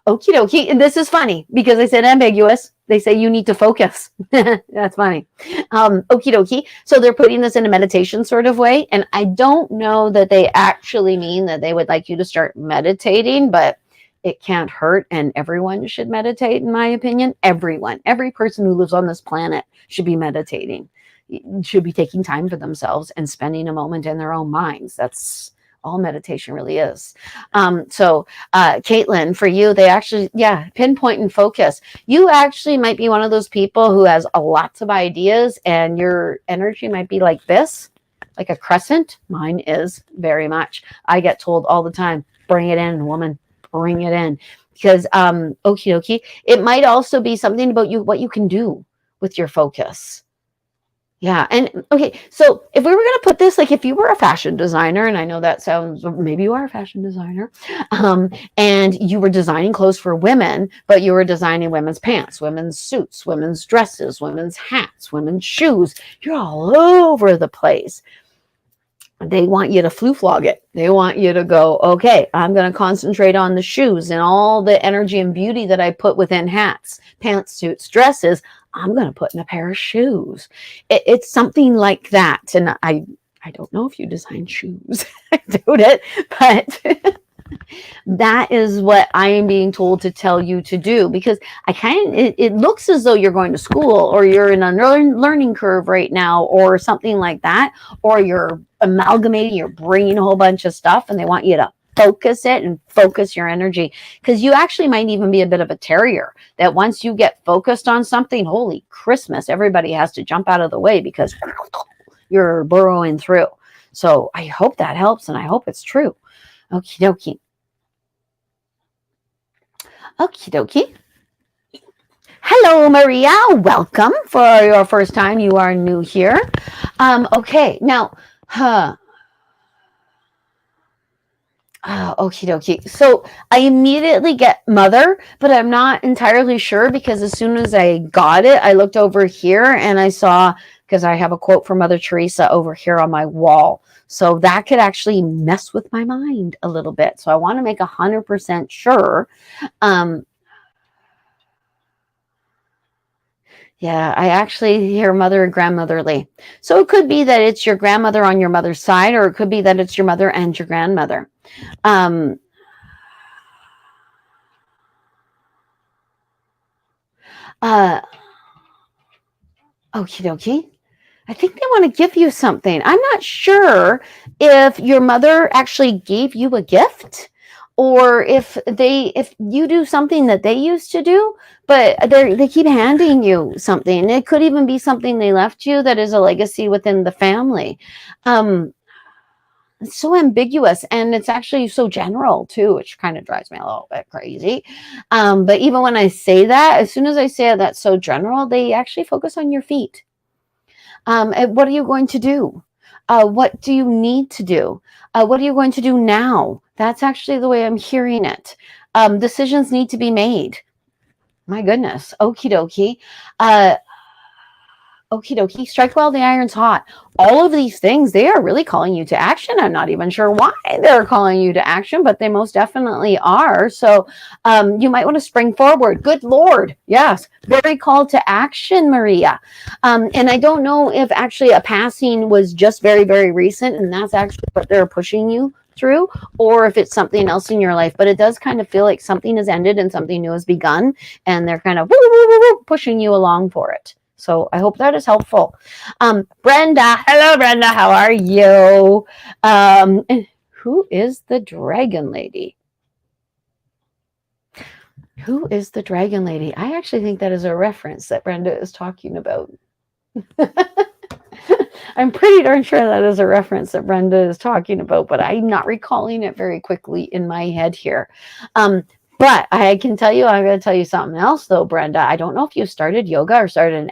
dokie. And this is funny because I said ambiguous. They say you need to focus. That's funny. Okie dokie. So they're putting this in a meditation sort of way. And I don't know that they actually mean that they would like you to start meditating, but it can't hurt. And everyone should meditate, in my opinion. Everyone, every person who lives on this planet should be meditating, should be taking time for themselves and spending a moment in their own minds. That's all meditation really is. So Caitlin, for you, they actually, yeah, pinpoint and focus. You actually might be one of those people who has lots of ideas, and your energy might be like this, like a crescent. Mine is very much. I get told all the time, bring it in, woman, bring it in. Because okie dokie, it might also be something about you, what you can do with your focus. Yeah. And okay, so if we were going to put this, like if you were a fashion designer, and I know that sounds, maybe you are a fashion designer, and you were designing clothes for women, but you were designing women's pants, women's suits, women's dresses, women's hats, women's shoes, you're all over the place. They want you to flog it. They want you to go, okay, I'm going to concentrate on the shoes and all the energy and beauty that I put within hats, pantsuits, dresses. I'm going to put in a pair of shoes. It's something like that. And I don't know if you design shoes. I doubt it, but that is what I am being told to tell you to do, because it looks as though you're going to school, or you're in a learning curve right now, or something like that, or you're amalgamating, you're bringing a whole bunch of stuff, and they want you to focus it and focus your energy, because you actually might even be a bit of a terrier that once you get focused on something, holy Christmas, everybody has to jump out of the way because you're burrowing through. So I hope that helps, and I hope it's true. Okie dokie. Okie dokie. Hello, Maria. Welcome. For your first time, you are new here. Okay, now, okie dokie. So I immediately get mother, but I'm not entirely sure, because as soon as I got it, I looked over here and I saw, because I have a quote from Mother Teresa over here on my wall. So that could actually mess with my mind a little bit. So I want to make 100% sure. Yeah, I actually hear mother and grandmotherly. So it could be that it's your grandmother on your mother's side, or it could be that it's your mother and your grandmother. Okie dokie. I think they want to give you something. I'm not sure if your mother actually gave you a gift, or if you do something that they used to do, but they keep handing you something. It could even be something they left you that is a legacy within the family. It's so ambiguous, and it's actually so general too, which kind of drives me a little bit crazy. But even when I say that, as soon as I say that's so general, they actually focus on your feet. What are you going to do? What do you need to do? What are you going to do now? That's actually the way I'm hearing it. Decisions need to be made. My goodness. Okie dokie. Okie dokie. Strike while the iron's hot. All of these things, they are really calling you to action. I'm not even sure why they're calling you to action, but they most definitely are. So you might want to spring forward. Good Lord. Yes. Very call to action, Maria. And I don't know if actually a passing was just very, very recent, and that's actually what they're pushing you through, or if it's something else in your life. But it does kind of feel like something has ended and something new has begun, and they're kind of pushing you along for it. So I hope that is helpful. Brenda, hello, Brenda. How are you? Who is the dragon lady? Who is the dragon lady? I actually think that is a reference that Brenda is talking about. I'm pretty darn sure that is a reference that Brenda is talking about, but I'm not recalling it very quickly in my head here. But I can tell you, I'm going to tell you something else though, Brenda. I don't know if you started yoga or started an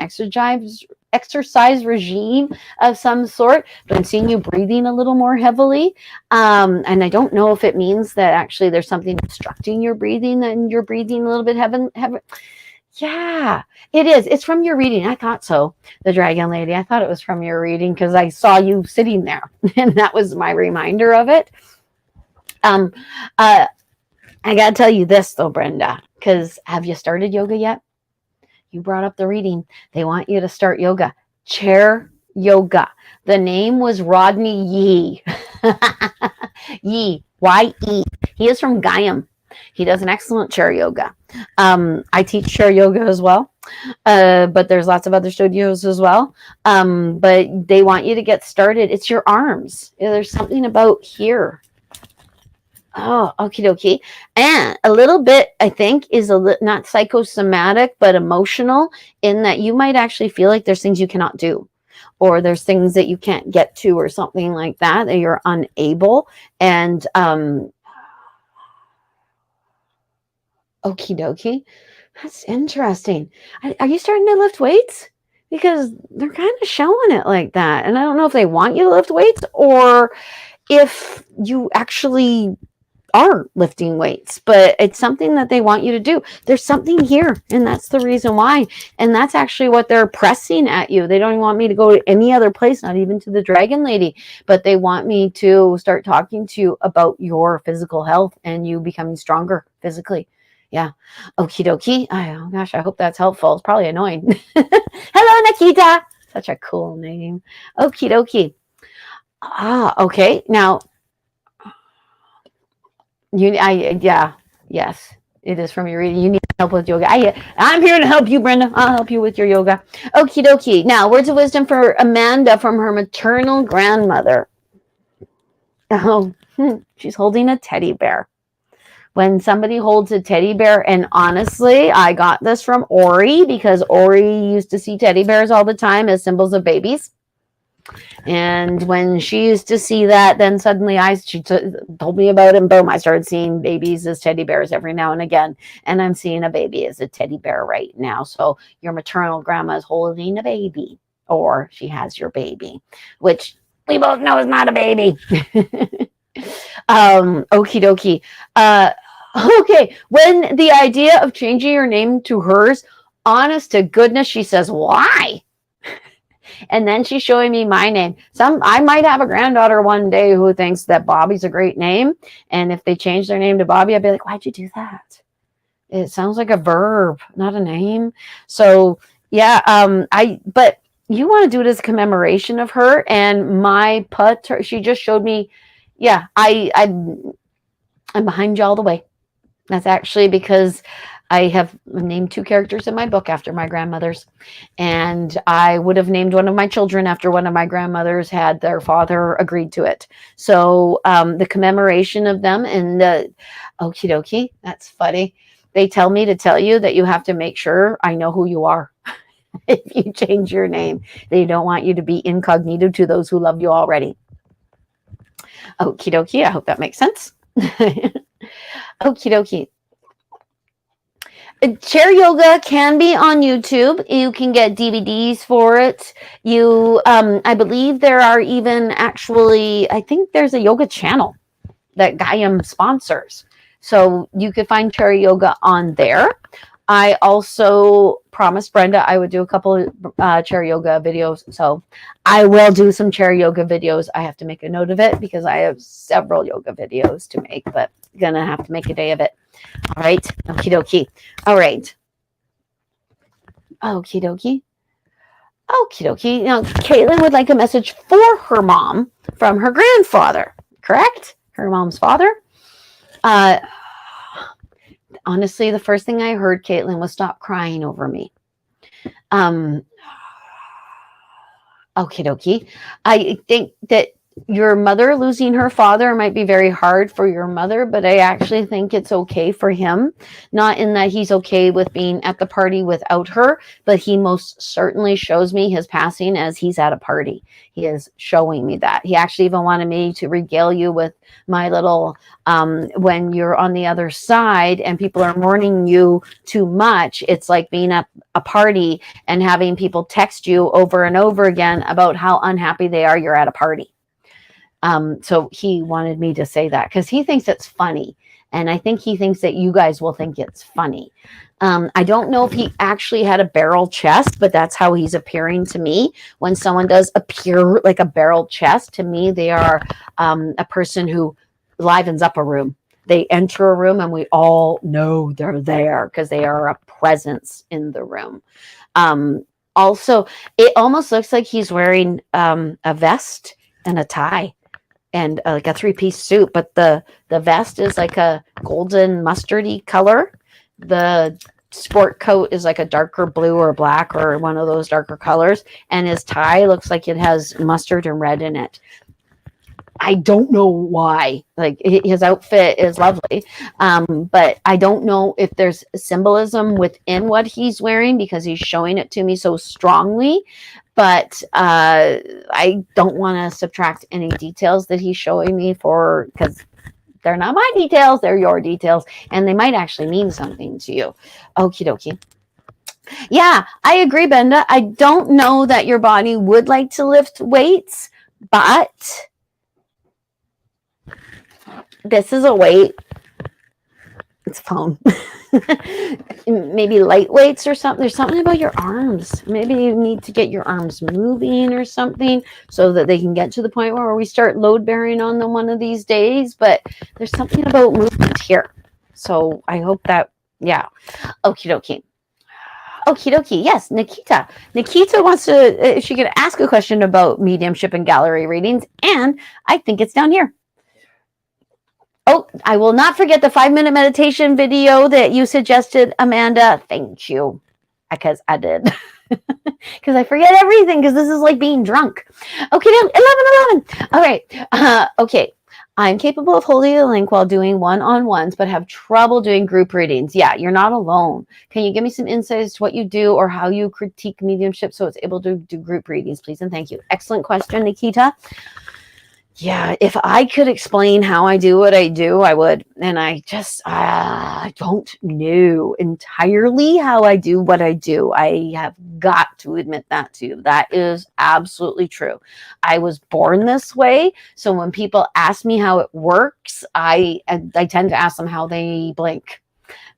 exercise regime of some sort, but I'm seeing you breathing a little more heavily. And I don't know if it means that actually there's something obstructing your breathing and you're breathing a little bit heavy. Yeah, it is. It's from your reading. I thought so. The dragon lady. I thought it was from your reading because I saw you sitting there and that was my reminder of it. I got to tell you this though, Brenda, because have you started yoga yet? You brought up the reading. They want you to start yoga. Chair yoga. The name was Rodney Yee. Yee, Y-E. He is from Guyam. He does an excellent chair yoga. I teach chair yoga as well, but there's lots of other studios as well. But they want you to get started. It's your arms. There's something about here Oh, okie dokie. And a little bit, I think, is not psychosomatic, but emotional, in that you might actually feel like there's things you cannot do, or there's things that you can't get to, or something like that, that you're unable. And okie dokie. That's interesting. Are you starting to lift weights? Because they're kind of showing it like that. And I don't know if they want you to lift weights or if you actually are lifting weights, but it's something that they want you to do. There's something here, and that's the reason why. And that's actually what they're pressing at you. They don't want me to go to any other place, not even to the Dragon Lady, but they want me to start talking to you about your physical health and you becoming stronger physically. Yeah. Okie dokie. Oh gosh, I hope that's helpful. It's probably annoying. Hello, Nikita. Such a cool name. Okie dokie. Okay. Now, yes, it is from your reading. You need help with yoga. I'm here to help you, Brenda. I'll help you with your yoga. Okie dokie. Now, words of wisdom for Amanda from her maternal grandmother. Oh, she's holding a teddy bear. When somebody holds a teddy bear, and honestly, I got this from Ori, because Ori used to see teddy bears all the time as symbols of babies. And when she used to see that, then suddenly she told me about it, and boom, I started seeing babies as teddy bears every now and again. And I'm seeing a baby as a teddy bear right now. So your maternal grandma is holding a baby, or she has your baby, which we both know is not a baby. Okie dokie. Okay, when the idea of changing your name to hers, honest to goodness, she says, why? And then she's showing me my name. I might have a granddaughter one day who thinks that Bobby's a great name. And if they change their name to Bobby, I'd be like, why'd you do that? It sounds like a verb, not a name. So yeah, but you want to do it as a commemoration of her. And my she just showed me, yeah, I'm behind you all the way. That's actually because I have named 2 characters in my book after my grandmothers, and I would have named one of my children after one of my grandmothers had their father agreed to it. So the commemoration of them, and the okie dokie, that's funny. They tell me to tell you that you have to make sure I know who you are. If you change your name, they don't want you to be incognito to those who love you already. Okie dokie, I hope that makes sense. Okie dokie. Chair yoga can be on YouTube. You can get DVDs for it. I believe there are even actually, I think there's a yoga channel that Gaiam sponsors. So you could find chair yoga on there. I also promised Brenda I would do a couple of chair yoga videos. So I will do some chair yoga videos. I have to make a note of it because I have several yoga videos to make, but I'm going to have to make a day of it. All right. Okie dokie. All right. Okie dokie. Okie dokie. Now, Caitlin would like a message for her mom from her grandfather, correct? Her mom's father. Honestly, the first thing I heard, Caitlin, was stop crying over me. Okie dokie. I think that your mother losing her father might be very hard for your mother, but I actually think it's okay for him. Not in that he's okay with being at the party without her, but he most certainly shows me his passing as he's at a party. He is showing me that. He actually even wanted me to regale you with my little, when you're on the other side and people are mourning you too much, it's like being at a party and having people text you over and over again about how unhappy they are you're at a party. So he wanted me to say that because he thinks it's funny. And I think he thinks that you guys will think it's funny. I don't know if he actually had a barrel chest, but that's how he's appearing to me. When someone does appear like a barrel chest, to me, they are a person who livens up a room. They enter a room and we all know they're there because they are a presence in the room. Also, it almost looks like he's wearing a vest and a tie and like a 3-piece suit, but the vest is like a golden mustardy color. The sport coat is like a darker blue or black or one of those darker colors, and his tie looks like it has mustard and red in it. I don't know why. Like, his outfit is lovely, but I don't know if there's symbolism within what he's wearing because he's showing it to me so strongly. But I don't want to subtract any details that he's showing me for, because they're not my details, they're your details, and they might actually mean something to you. Okie dokie. Yeah, I agree, Benda. I don't know that your body would like to lift weights, but this is a weight. It's phone. Maybe light weights or something. There's something about your arms. Maybe you need to get your arms moving or something so that they can get to the point where we start load bearing on them one of these days. But there's something about movement here. So I hope that, yeah. Okie dokie. Okie dokie. Yes, Nikita. Nikita wants to, she could ask a question about mediumship and gallery readings, and I think it's down here. Oh, I will not forget the 5-minute meditation video that you suggested, Amanda. Thank you. Because I did. Because I forget everything, because this is like being drunk. Okay, 11. All right. Okay. I'm capable of holding a link while doing one-on-ones, but have trouble doing group readings. Yeah, you're not alone. Can you give me some insight as to what you do or how you critique mediumship so it's able to do group readings, please? And thank you. Excellent question, Nikita. Yeah, if I could explain how I do what I do, I would. And I just, I don't know entirely how I do what I do. I have got to admit that to you. That is absolutely true. I was born this way. So when people ask me how it works, I tend to ask them how they blink.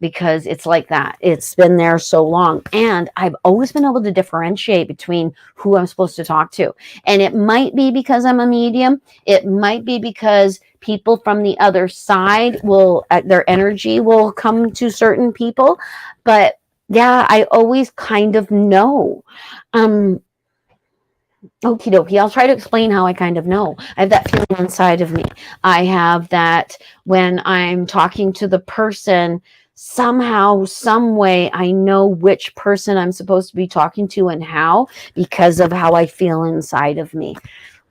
Because it's like that. It's been there so long. And I've always been able to differentiate between who I'm supposed to talk to. And it might be because I'm a medium. It might be because people from the other side will, their energy will come to certain people. But yeah, I always kind of know. Okie dokie. I'll try to explain how I kind of know. I have that feeling inside of me. I have that when I'm talking to the person, somehow, some way, I know which person I'm supposed to be talking to and how, because of how I feel inside of me.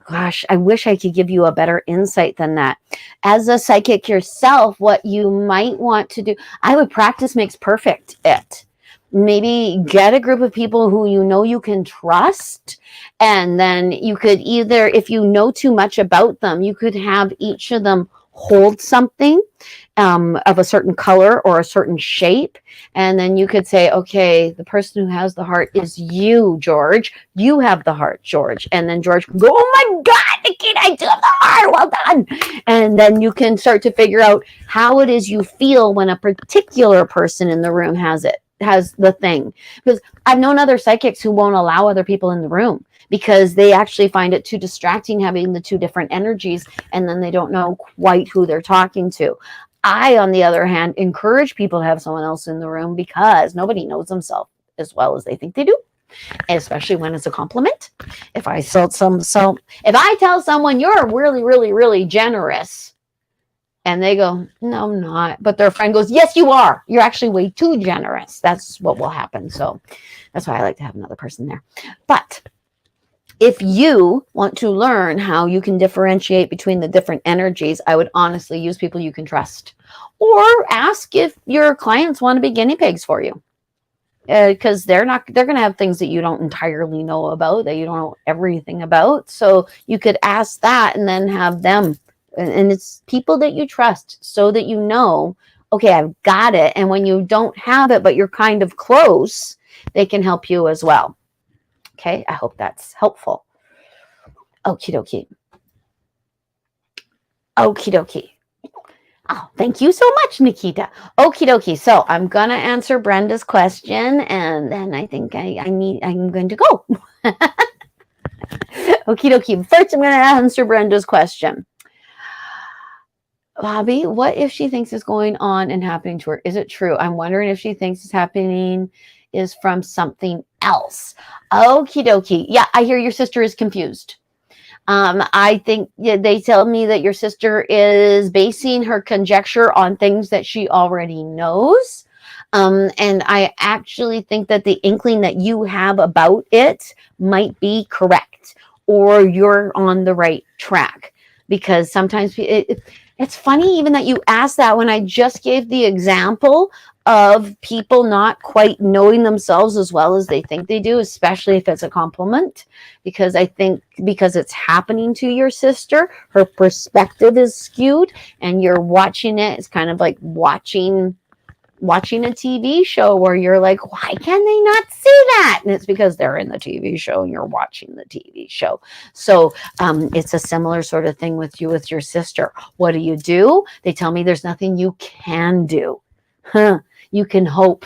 Gosh, I wish I could give you a better insight than that. As a psychic yourself, what you might want to do, I would practice makes perfect it. Maybe get a group of people who you know you can trust, and then you could either, if you know too much about them, you could have each of them hold something of a certain color or a certain shape. And then you could say, okay, the person who has the heart is you, George. You have the heart, George. And then George can go, oh my God, Nikita, I do have the heart. Well done. And then you can start to figure out how it is you feel when a particular person in the room has it, has the thing. Because I've known other psychics who won't allow other people in the room because they actually find it too distracting having the two different energies, and then they don't know quite who they're talking to. I, on the other hand, encourage people to have someone else in the room because nobody knows themselves as well as they think they do, especially when it's a compliment. If I tell someone you're really, really, really generous, and they go, no, I'm not. But their friend goes, yes, you are. You're actually way too generous. That's what will happen. So that's why I like to have another person there. But if you want to learn how you can differentiate between the different energies, I would honestly use people you can trust, or ask if your clients want to be guinea pigs for you. Because they're going to have things that you don't entirely know about, that you don't know everything about. So you could ask that and then have them. And it's people that you trust so that you know, okay, I've got it. And when you don't have it, but you're kind of close, they can help you as well. Okay, I hope that's helpful. Okie dokie. Okie dokie. Oh, thank you so much, Nikita. Okie dokie. So I'm going to answer Brenda's question, and then I think I'm going to go. Okie dokie. First, I'm going to answer Brenda's question. Bobbi, what if she thinks is going on and happening to her? Is it true? I'm wondering if she thinks it's happening is from something else. Okie dokie. Yeah, I hear your sister is confused. I think they tell me that your sister is basing her conjecture on things that she already knows. And I actually think that the inkling that you have about it might be correct, or you're on the right track. because sometimes it's funny even that you asked that when I just gave the example of people not quite knowing themselves as well as they think they do, especially if it's a compliment. Because I think because it's happening to your sister, her perspective is skewed, and you're watching it. It's kind of like watching a TV show where you're like, why can they not see that? And it's because they're in the TV show and you're watching the TV show. So it's a similar sort of thing with you, with your sister. What do? They tell me there's nothing you can do. You can hope.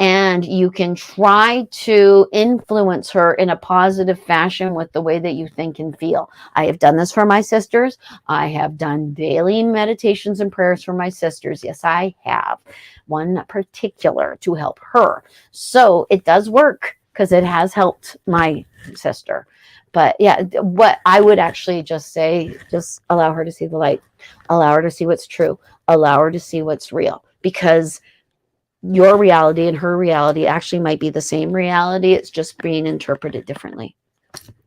And you can try to influence her in a positive fashion with the way that you think and feel. I have done this for my sisters. I have done daily meditations and prayers for my sisters. Yes, I have. One particular to help her. So it does work because it has helped my sister. But yeah, what I would actually just say, just allow her to see the light. Allow her to see what's true. Allow her to see what's real. Because your reality and her reality actually might be the same reality. It's just being interpreted differently.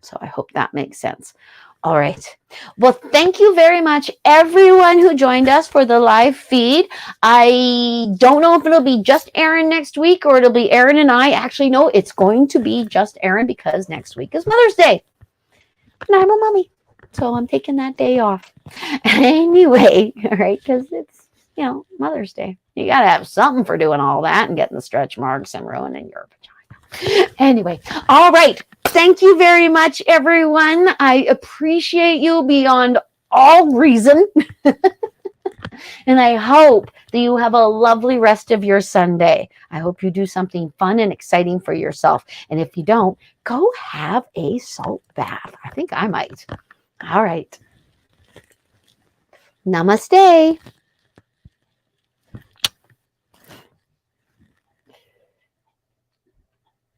So I hope that makes sense. All right. Well, thank you very much, everyone who joined us for the live feed. I don't know if it'll be just Erin next week or it'll be Erin and I. Actually, no, it's going to be just Erin because next week is Mother's Day. And I'm a mommy. So I'm taking that day off. Anyway, all right, because it's, Mother's Day. You got to have something for doing all that and getting the stretch marks and ruining your vagina. Anyway, all right. Thank you very much, everyone. I appreciate you beyond all reason. And I hope that you have a lovely rest of your Sunday. I hope you do something fun and exciting for yourself. And if you don't, go have a salt bath. I think I might. All right. Namaste.